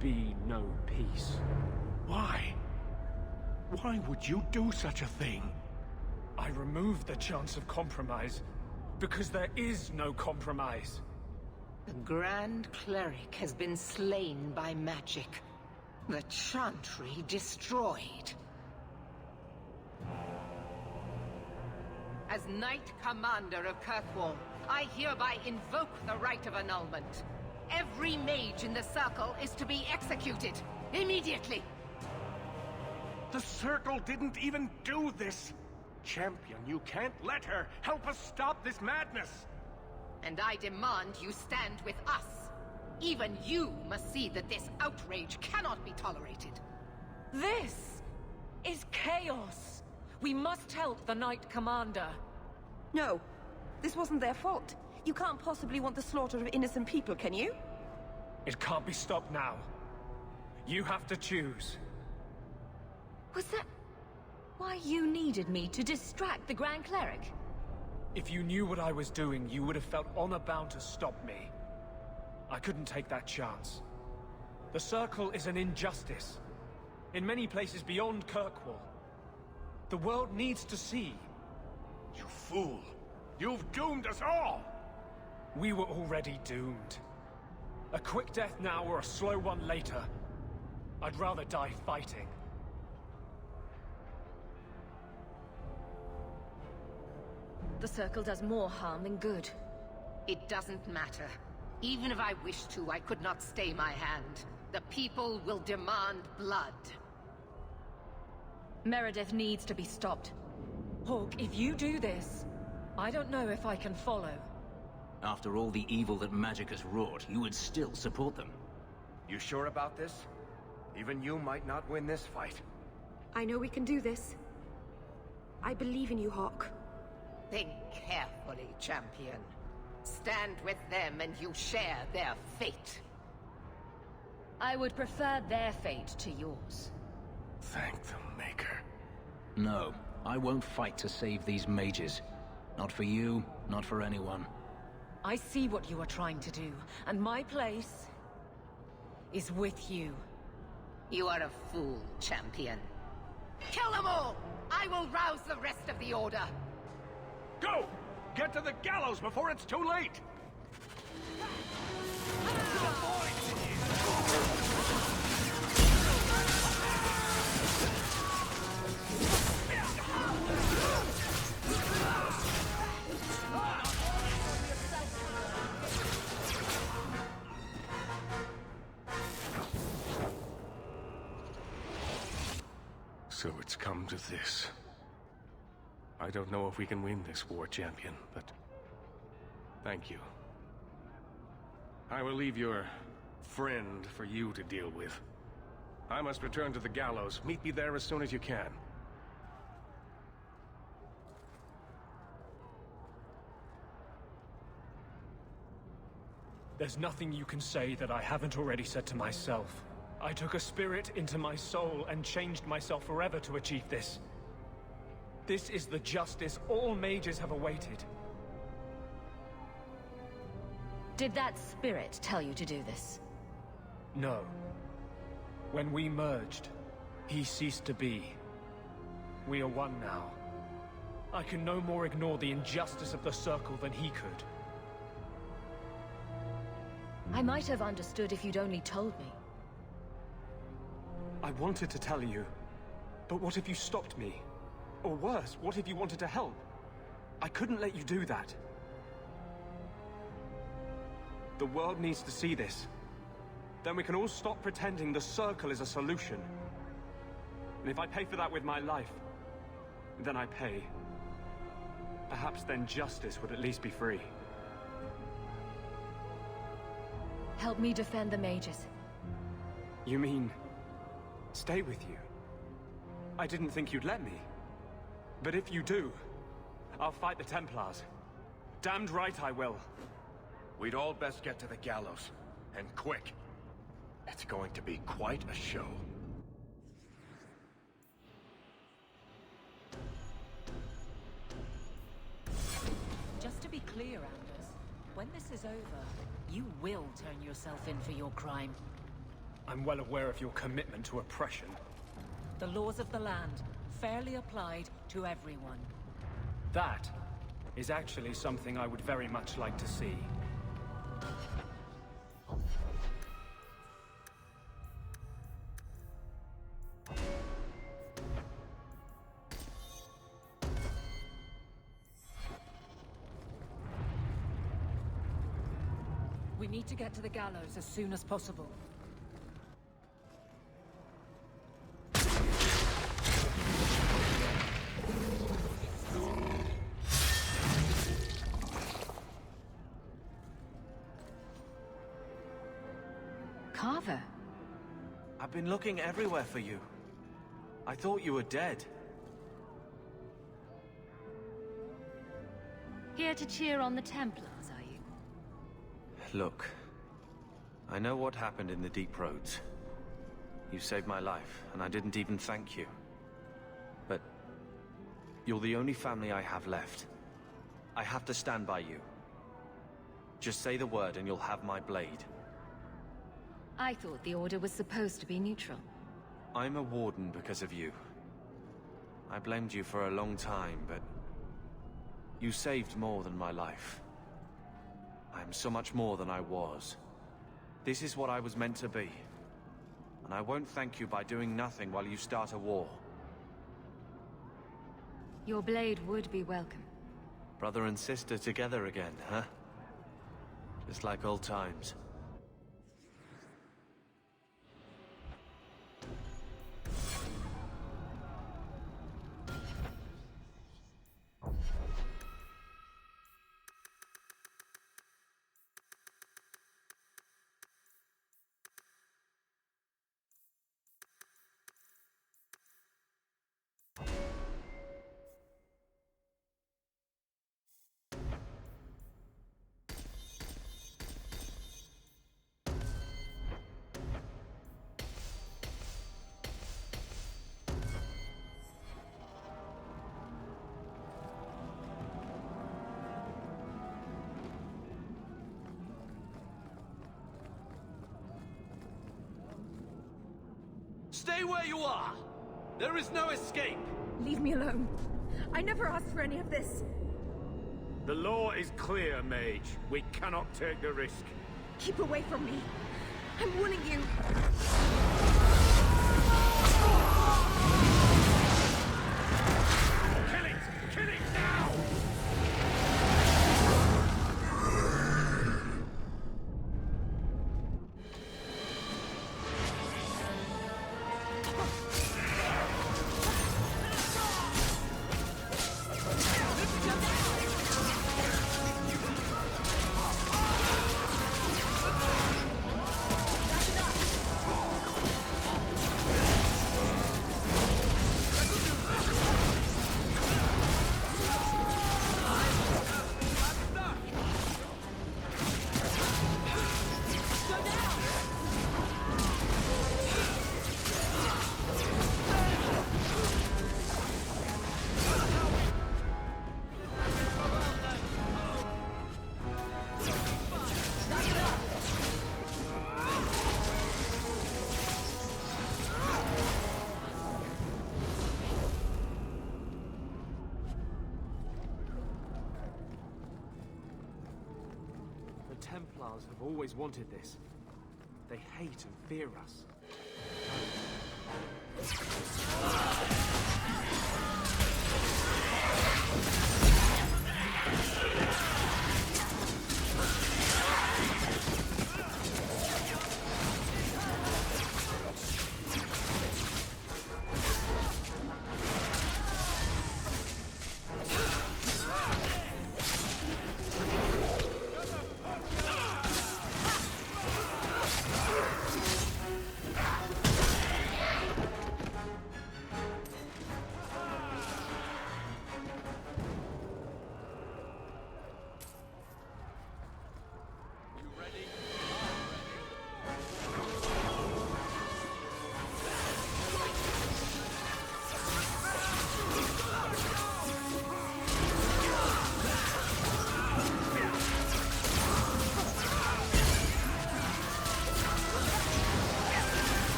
Be no peace. Why? Why would you do such a thing? I removed the chance of compromise, because there is no compromise. The Grand Cleric has been slain by magic. The Chantry destroyed. As Knight Commander of Kirkwall, I hereby invoke the right of annulment. Every mage in the Circle is to be executed, immediately! The Circle didn't even do this! Champion, you can't let her! Help us stop this madness! And I demand you stand with us! Even you must see that this outrage cannot be tolerated. This is chaos! We must help the Knight Commander. No. This wasn't their fault. You can't possibly want the slaughter of innocent people, can you? It can't be stopped now. You have to choose. Was that why you needed me to distract the Grand Cleric? If you knew what I was doing, you would have felt honor-bound to stop me. I couldn't take that chance. The Circle is an injustice. In many places beyond Kirkwall. The world needs to see. You fool! You've doomed us all! We were already doomed. A quick death now or a slow one later. I'd rather die fighting. The Circle does more harm than good. It doesn't matter. Even if I wished to, I could not stay my hand. The people will demand blood. Meredith needs to be stopped. Hawk, if you do this, I don't know if I can follow. After all the evil that magic has wrought, you would still support them. You sure about this? Even you might not win this fight. I know we can do this. I believe in you, Hawk. Think carefully, champion. Stand with them and you share their fate. I would prefer their fate to yours. Thank the Maker. No, I won't fight to save these mages. Not for you, not for anyone. I see what you are trying to do, and my place is with you. You are a fool, champion. Kill them all! I will rouse the rest of the Order! Go! Get to the gallows before it's too late! So it's come to this. I don't know if we can win this war, champion, but thank you. I will leave your friend for you to deal with. I must return to the gallows. Meet me there as soon as you can. There's nothing you can say that I haven't already said to myself. I took a spirit into my soul and changed myself forever to achieve this. This is the justice all mages have awaited. Did that spirit tell you to do this? No. When we merged, he ceased to be. We are one now. I can no more ignore the injustice of the Circle than he could. I might have understood if you'd only told me. I wanted to tell you, but what if you stopped me? Or worse, what if you wanted to help? I couldn't let you do that. The world needs to see this. Then we can all stop pretending the Circle is a solution. And if I pay for that with my life, then I pay. Perhaps then justice would at least be free. Help me defend the mages. You mean, stay with you? I didn't think you'd let me. But if you do, I'll fight the Templars. Damned right I will. We'd all best get to the gallows. And quick. It's going to be quite a show. Just to be clear, Anders, when this is over, you will turn yourself in for your crime. I'm well aware of your commitment to oppression. The laws of the land, fairly applied to everyone. That is actually something I would very much like to see. We need to get to the gallows as soon as possible. Carver? I've been looking everywhere for you. I thought you were dead. Here to cheer on the Templars, are you? Look, I know what happened in the Deep Roads. You saved my life, and I didn't even thank you. But you're the only family I have left. I have to stand by you. Just say the word and you'll have my blade. I thought the Order was supposed to be neutral. I'm a Warden because of you. I blamed you for a long time, but you saved more than my life. I'm so much more than I was. This is what I was meant to be. And I won't thank you by doing nothing while you start a war. Your blade would be welcome. Brother and sister together again, huh? Just like old times. Stay where you are! There is no escape! Leave me alone. I never asked for any of this. The law is clear, Mage. We cannot take the risk. Keep away from me. I'm warning you. Kill it! Kill it now! The Templars have always wanted this. They hate and fear us.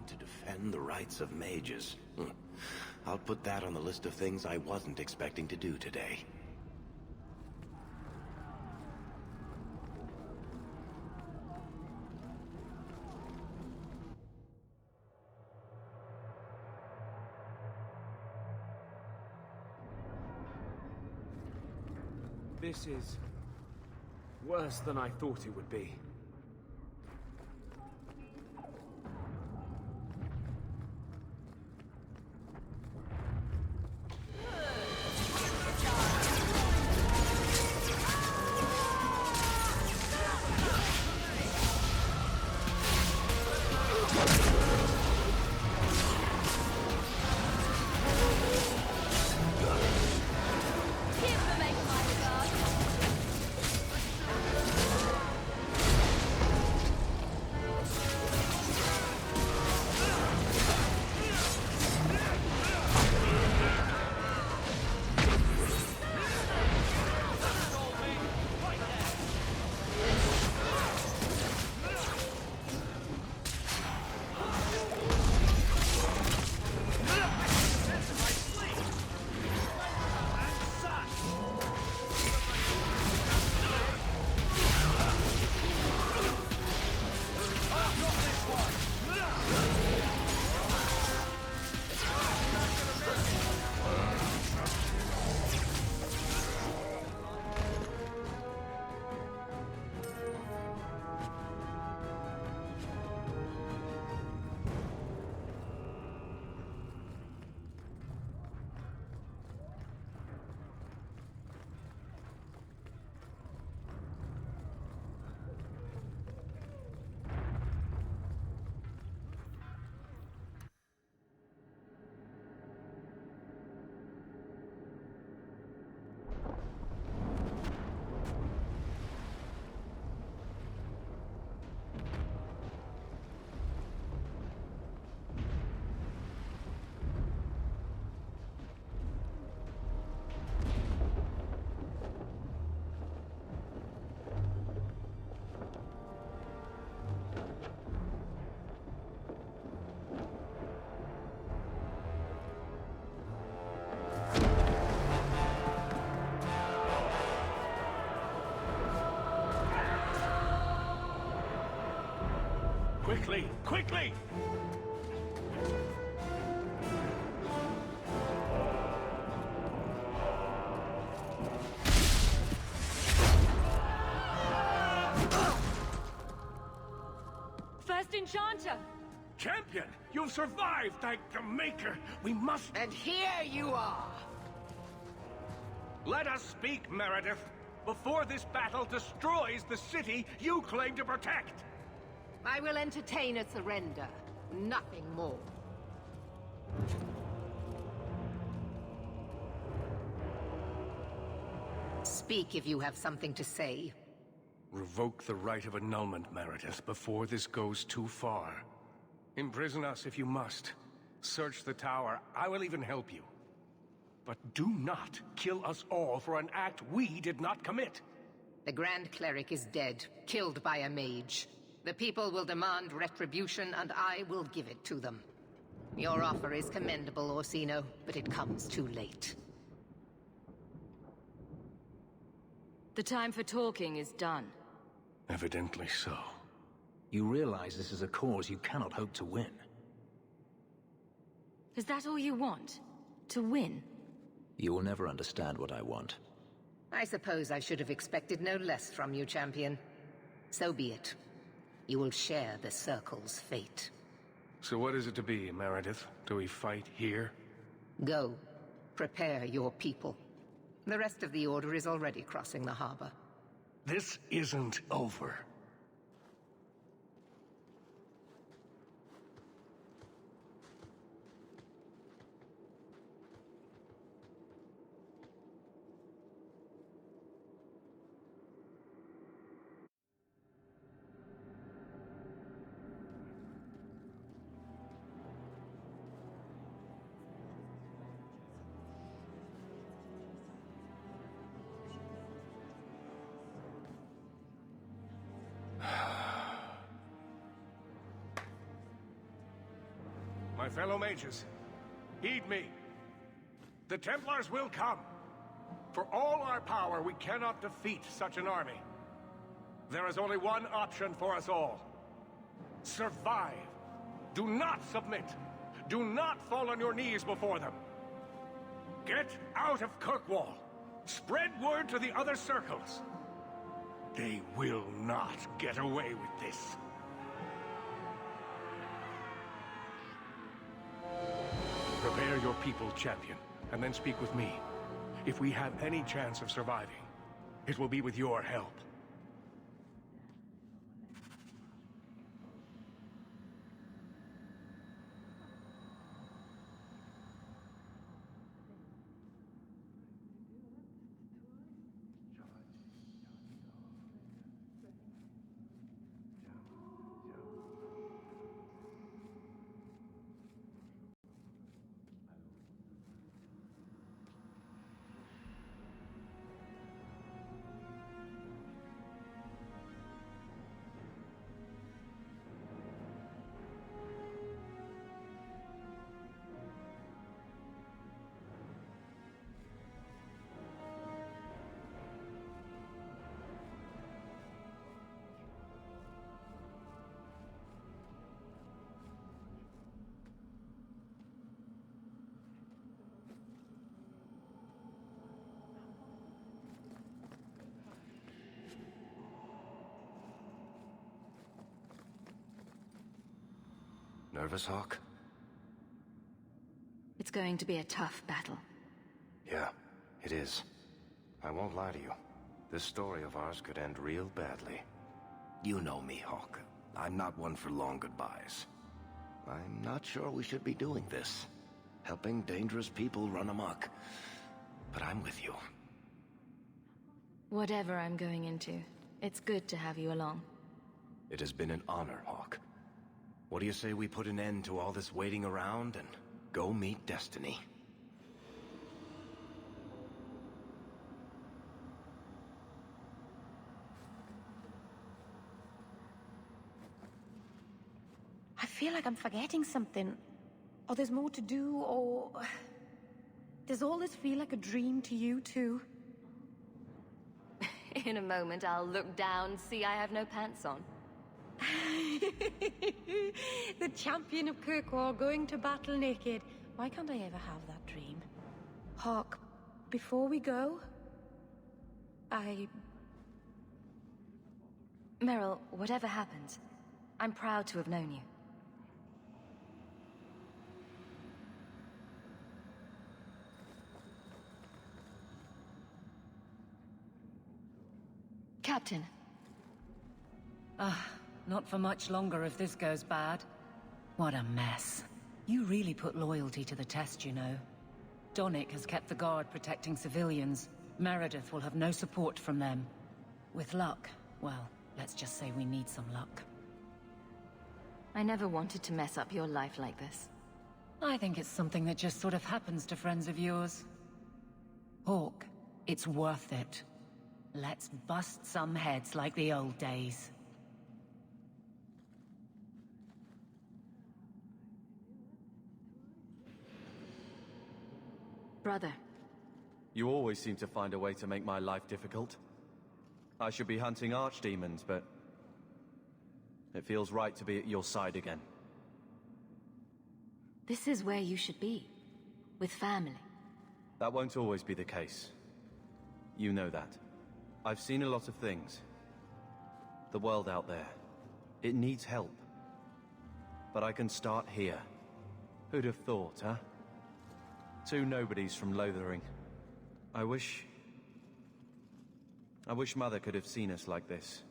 to defend the rights of mages. I'll put that on the list of things I wasn't expecting to do today. This is worse than I thought it would be. Quickly! Quickly! First Enchanter! Champion! You've survived, thank the Maker! We must... And here you are! Let us speak, Meredith, before this battle destroys the city you claim to protect! I will entertain a surrender. Nothing more. Speak if you have something to say. Revoke the right of annulment, Meredith, before this goes too far. Imprison us if you must. Search the tower. I will even help you. But do not kill us all for an act we did not commit. The Grand Cleric is dead, killed by a mage. The people will demand retribution, and I will give it to them. Your offer is commendable, Orsino, but it comes too late. The time for talking is done. Evidently so. You realize this is a cause you cannot hope to win. Is that all you want? To win? You will never understand what I want. I suppose I should have expected no less from you, champion. So be it. You will share the Circle's fate. So what is it to be, Meredith? Do we fight here? Go. Prepare your people. The rest of the Order is already crossing the harbor. This isn't over. My fellow mages, heed me. The Templars will come. For all our power, we cannot defeat such an army. There is only one option for us all. Survive. Do not submit. Do not fall on your knees before them. Get out of Kirkwall. Spread word to the other circles. They will not get away with this. Prepare your people, champion, and then speak with me. If we have any chance of surviving, it will be with your help. Nervous, Hawk? It's going to be a tough battle. Yeah, it is. I won't lie to you. This story of ours could end real badly. You know me, Hawk. I'm not one for long goodbyes. I'm not sure we should be doing this. Helping dangerous people run amok. But I'm with you. Whatever I'm going into, it's good to have you along. It has been an honor, Hawk. What do you say we put an end to all this waiting around and go meet Destiny? I feel like I'm forgetting something. Or there's more to do, or... Does all this feel like a dream to you, too? In a moment, I'll look down, see I have no pants on. The champion of Kirkwall going to battle naked. Why can't I ever have that dream? Hawk, before we go... Meryl, whatever happens, I'm proud to have known you. Captain. Not for much longer if this goes bad. What a mess. You really put loyalty to the test, you know. Donnick has kept the guard protecting civilians. Meredith will have no support from them. With luck, well, let's just say we need some luck. I never wanted to mess up your life like this. I think it's something that just sort of happens to friends of yours. Hawk, it's worth it. Let's bust some heads like the old days. Brother. You always seem to find a way to make my life difficult. I should be hunting archdemons, but... it feels right to be at your side again. This is where you should be. With family. That won't always be the case. You know that. I've seen a lot of things. The world out there. It needs help. But I can start here. Who'd have thought, huh? Two nobodies from Lothering. I wish Mother could have seen us like this.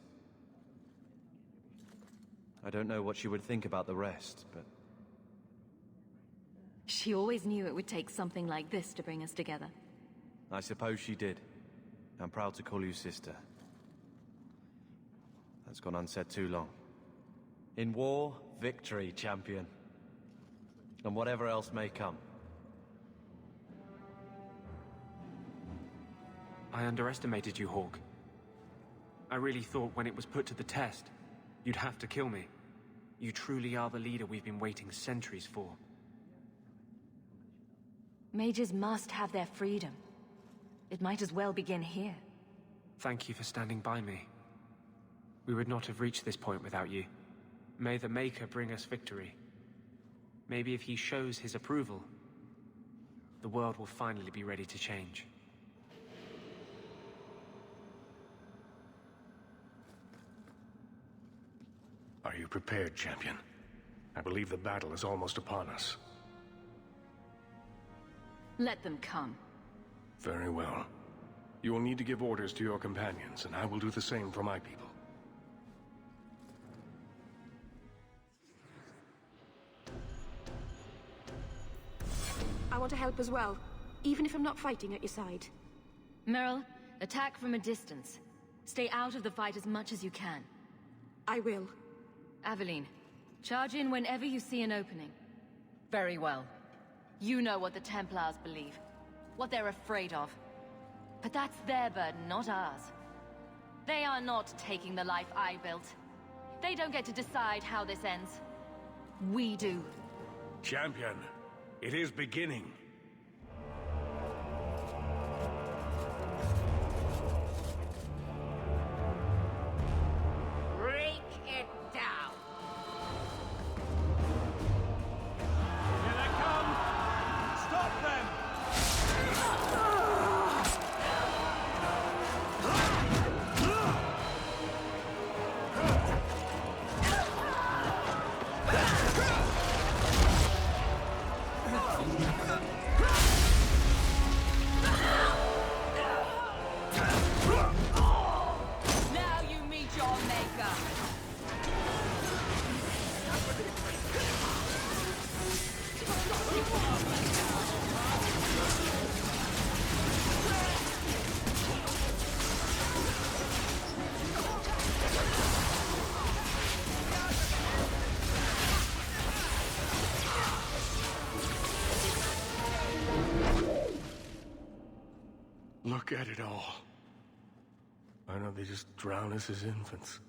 I don't know what she would think about the rest, but... She always knew it would take something like this to bring us together. I suppose she did. I'm proud to call you sister. That's gone unsaid too long. In war, victory, champion. And whatever else may come. I underestimated you, Hawk. I really thought when it was put to the test, you'd have to kill me. You truly are the leader we've been waiting centuries for. Mages must have their freedom. It might as well begin here. Thank you for standing by me. We would not have reached this point without you. May the Maker bring us victory. Maybe if he shows his approval, the world will finally be ready to change. Are you prepared, champion? I believe the battle is almost upon us. Let them come. Very well. You will need to give orders to your companions, and I will do the same for my people. I want to help as well, even if I'm not fighting at your side. Meryl, attack from a distance. Stay out of the fight as much as you can. I will. Aveline, charge in whenever you see an opening. Very well. You know what the Templars believe, what they're afraid of. But that's their burden, not ours. They are not taking the life I built. They don't get to decide how this ends. We do. Champion, it is beginning. Break it down. Here they come! Stop them! Now you meet your maker. Look at it all. Why don't they just drown us as infants?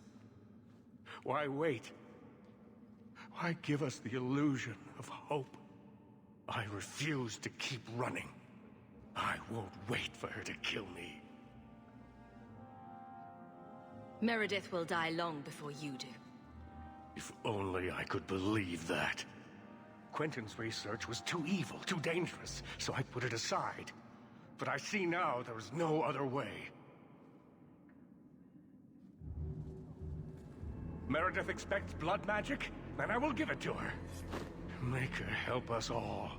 Why wait? Why give us the illusion of hope? I refuse to keep running. I won't wait for her to kill me. Meredith will die long before you do. If only I could believe that. Quentin's research was too evil, too dangerous, so I put it aside. But I see now there is no other way. Meredith expects blood magic, then I will give it to her. Make her help us all.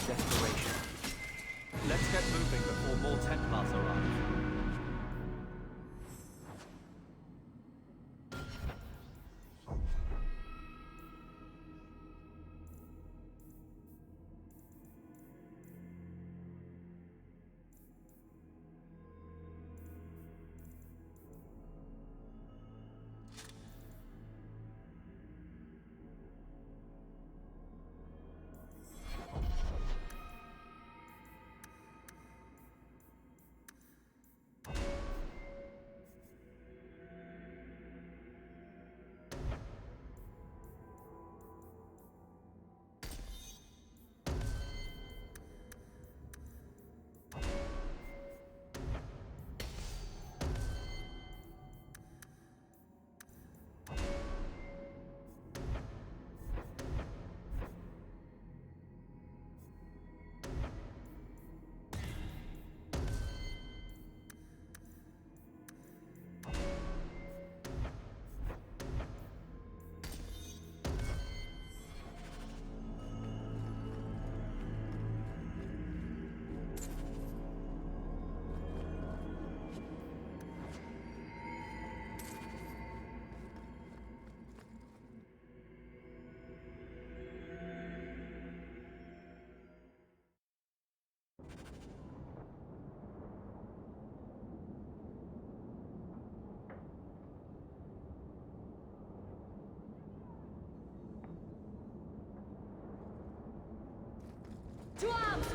desperation. Let's get moving before more Templars arrive. To arms!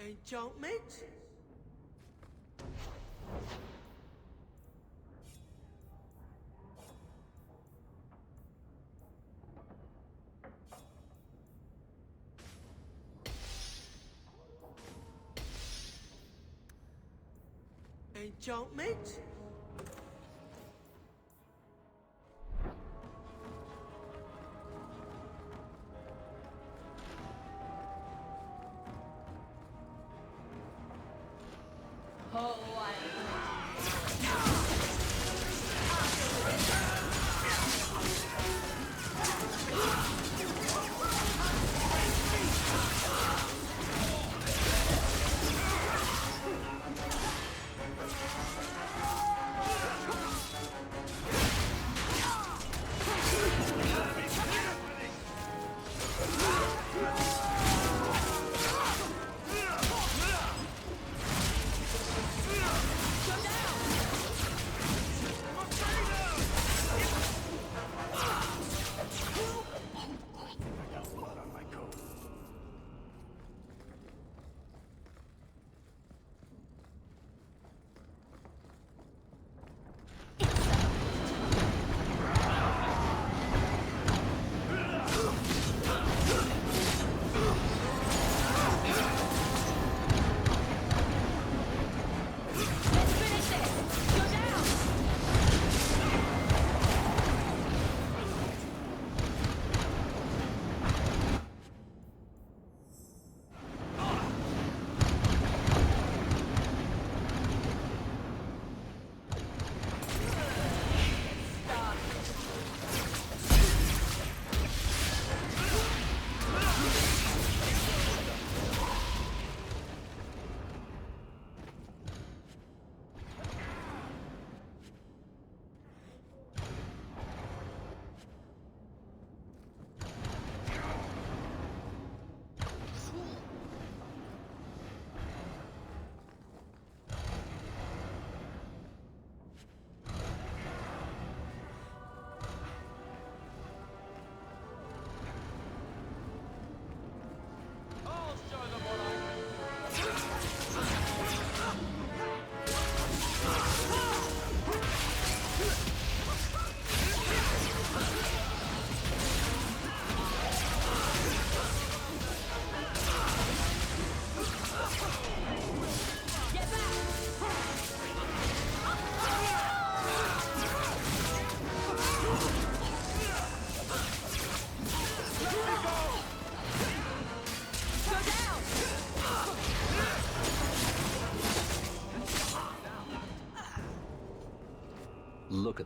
Enchantment? Enchantment?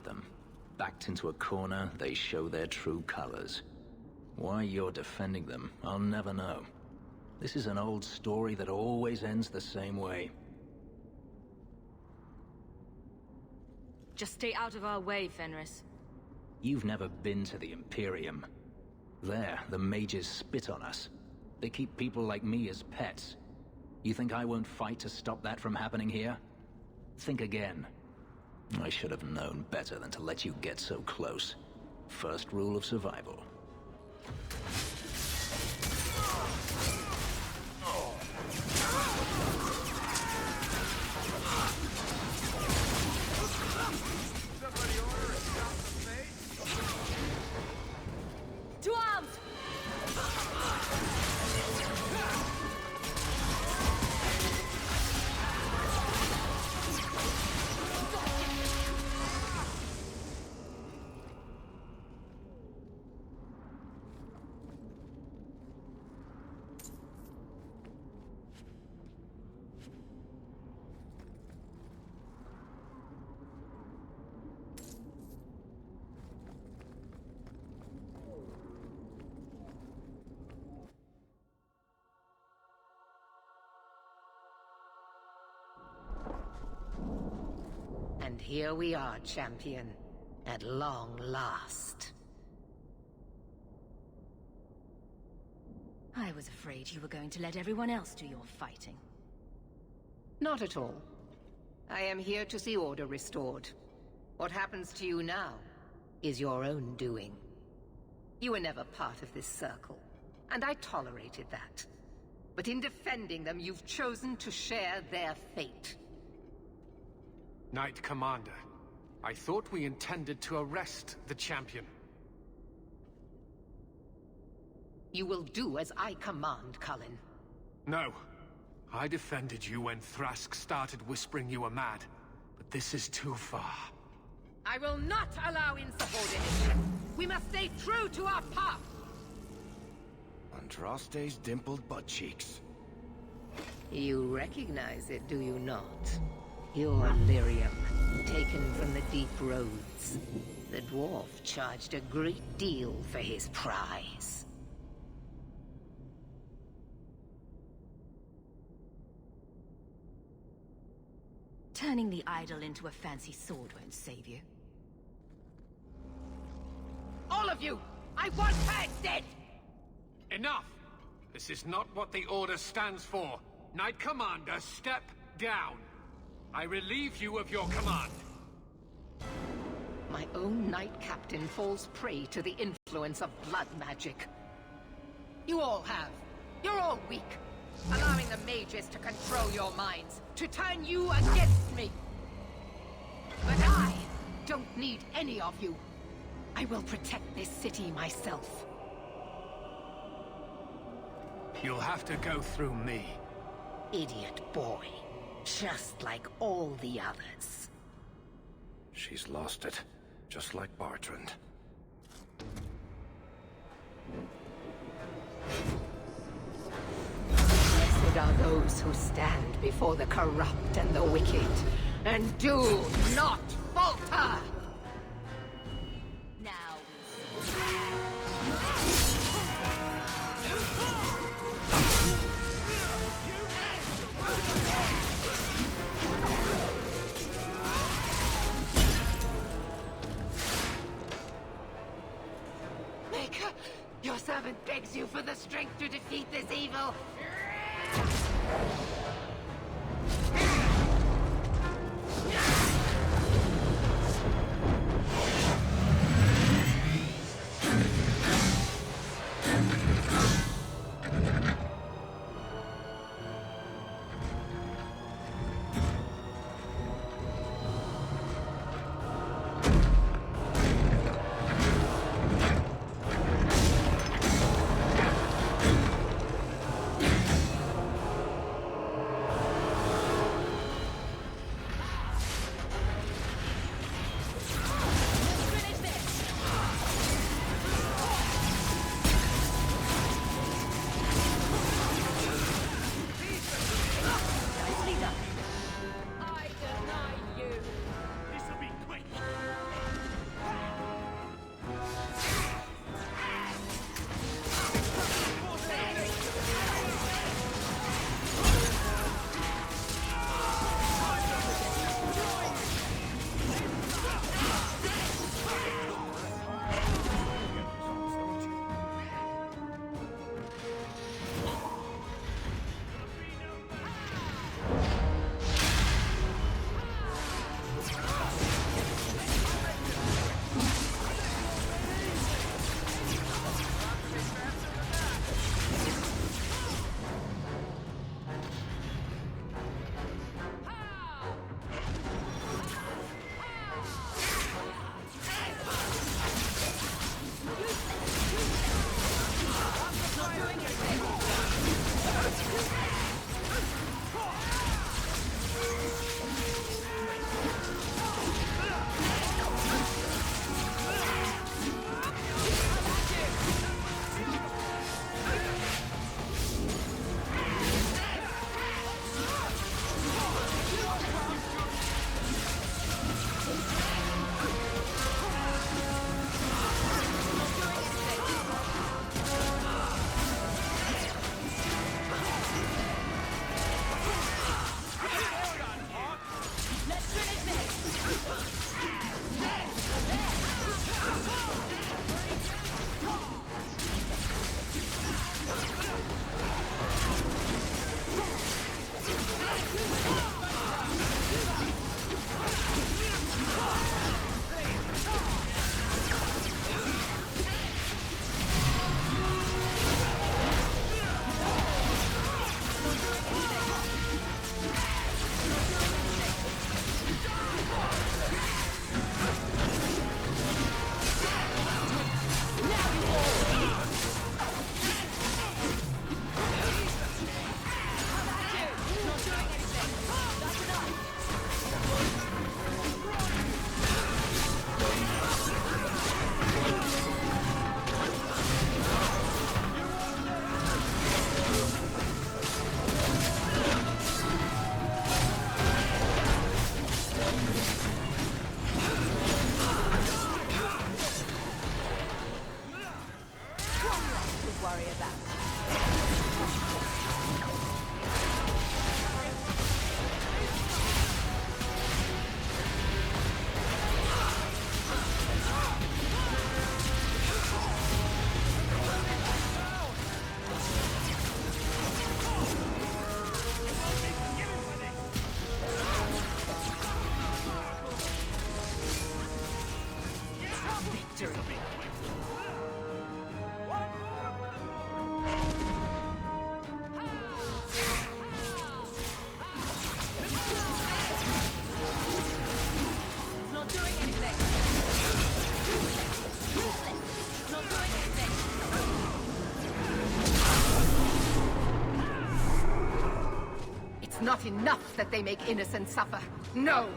with them. Backed into a corner, they show their true colors. Why you're defending them, I'll never know. This is an old story that always ends the same way. Just stay out of our way, Fenris. You've never been to the Imperium. There, the mages spit on us. They keep people like me as pets. You think I won't fight to stop that from happening here? Think again. I should have known better than to let you get so close. First rule of survival. To arms! And here we are, champion. At long last. I was afraid you were going to let everyone else do your fighting. Not at all. I am here to see order restored. What happens to you now is your own doing. You were never part of this circle, and I tolerated that. But in defending them, you've chosen to share their fate. Knight Commander, I thought we intended to arrest the champion. You will do as I command, Cullen. No. I defended you when Thrask started whispering you were mad. But this is too far. I will not allow insubordination. We must stay true to our path. Andraste's dimpled butt cheeks. You recognize it, do you not? Your lyrium, taken from the deep roads. The dwarf charged a great deal for his prize. Turning the idol into a fancy sword won't save you. All of you! I want her dead! Enough! This is not what the Order stands for. Knight Commander, step down. I relieve you of your command. My own Knight Captain falls prey to the influence of blood magic. You all have. You're all weak. Allowing the mages to control your minds, to turn you against me. But I don't need any of you. I will protect this city myself. You'll have to go through me. Idiot boy. Just like all the others. She's lost it, just like Bertrand. Blessed are those who stand before the corrupt and the wicked, and do not falter! Now Maker, your servant begs you for the strength to defeat this evil. Not enough that they make innocents suffer. No!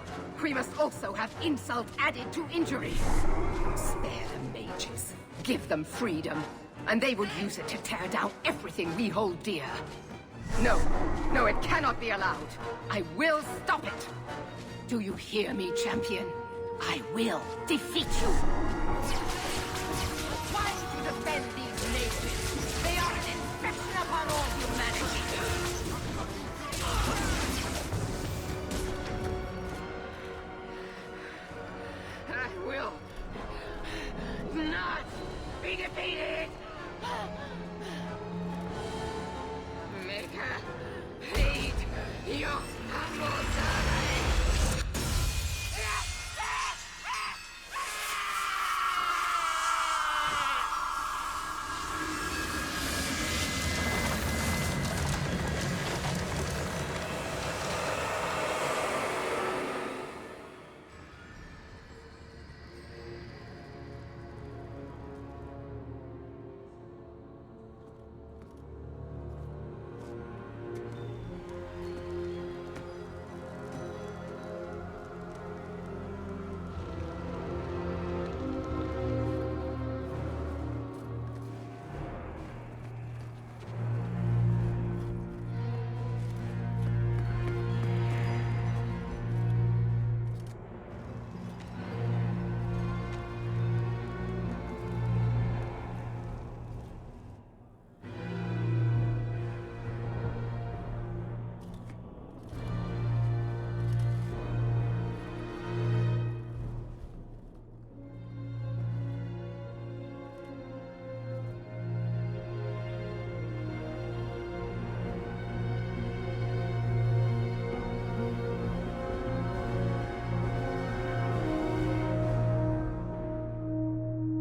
We must also have insult added to injury. Spare the mages. Give them freedom. And they will use it to tear down everything we hold dear. No. No, it cannot be allowed. I will stop it. Do you hear me, champion? I will defeat you. Why would you defend these mages? They are an infection upon all humanity. I will not be defeated! Make her hate your humble servant!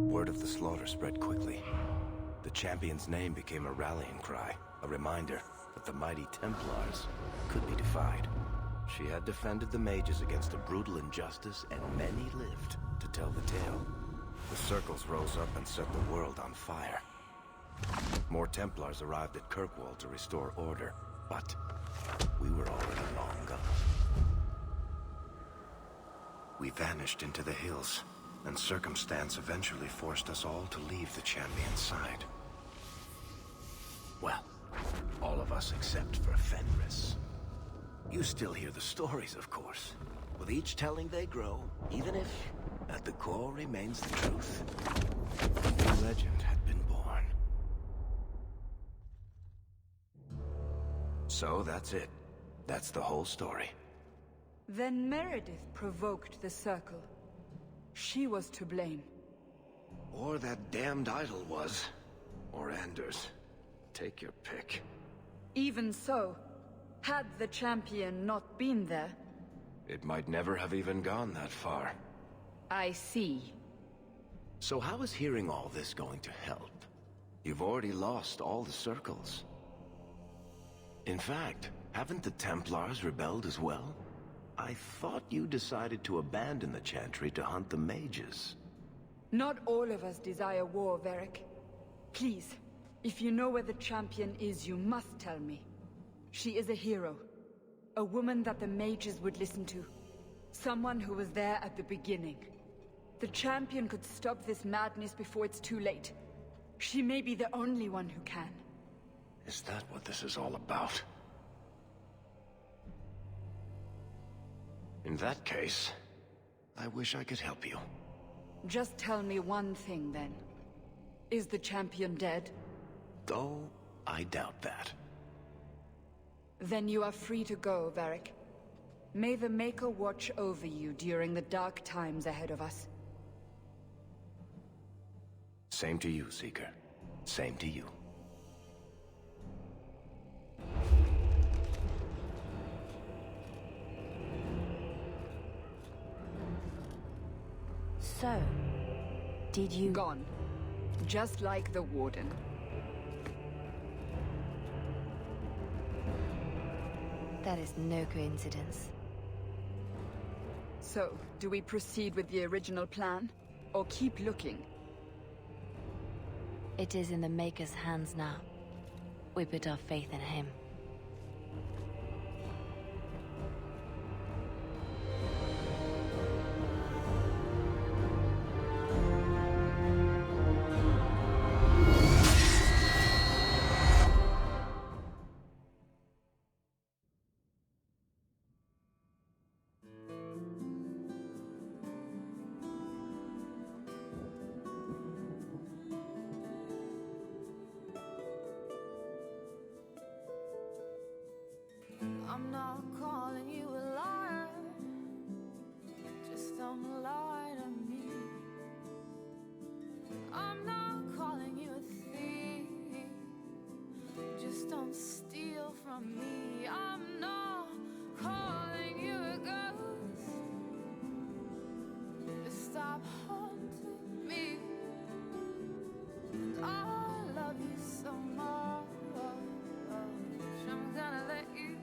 Word of the slaughter spread quickly. The champion's name became a rallying cry, a reminder that the mighty Templars could be defied. She had defended the mages against a brutal injustice, and many lived to tell the tale. The circles rose up and set the world on fire. More Templars arrived at Kirkwall to restore order, but we were already long gone. We vanished into the hills, and circumstance eventually forced us all to leave the champion's side. Well, all of us except for Fenris. You still hear the stories, of course. With each telling they grow, even if, at the core, remains the truth. A new legend had been born. So that's it. That's the whole story. Then Meredith provoked the Circle. She was to blame. Or that damned idol was. Or Anders. Take your pick. Even so, had the champion not been there... It might never have even gone that far. I see. So how is hearing all this going to help? You've already lost all the circles. In fact, haven't the Templars rebelled as well? I thought you decided to abandon the Chantry to hunt the mages. Not all of us desire war, Varric. Please, if you know where the champion is, you must tell me. She is a hero. A woman that the mages would listen to. Someone who was there at the beginning. The champion could stop this madness before it's too late. She may be the only one who can. Is that what this is all about? In that case, I wish I could help you. Just tell me one thing, then. Is the champion dead? Though, I doubt that. Then you are free to go, Varric. May the Maker watch over you during the dark times ahead of us. Same to you, Seeker. Same to you. So, did you... Gone. Just like the Warden. That is no coincidence. So, do we proceed with the original plan? Or keep looking? It is in the Maker's hands now. We put our faith in him. I'm not calling you a liar. Just don't lie to me. I'm not calling you a thief. Just don't steal from me. I'm not calling you a ghost. Just stop haunting me. And I love you so much. I'm gonna let you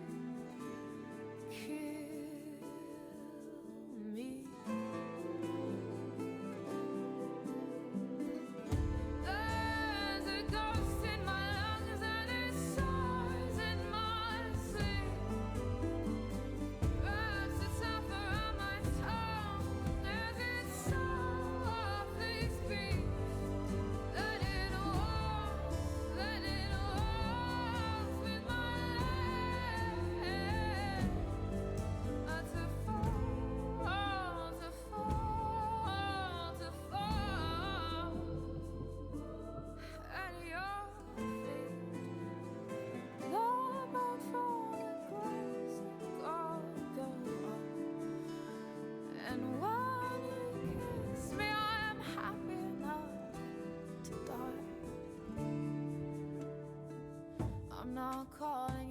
I'm not calling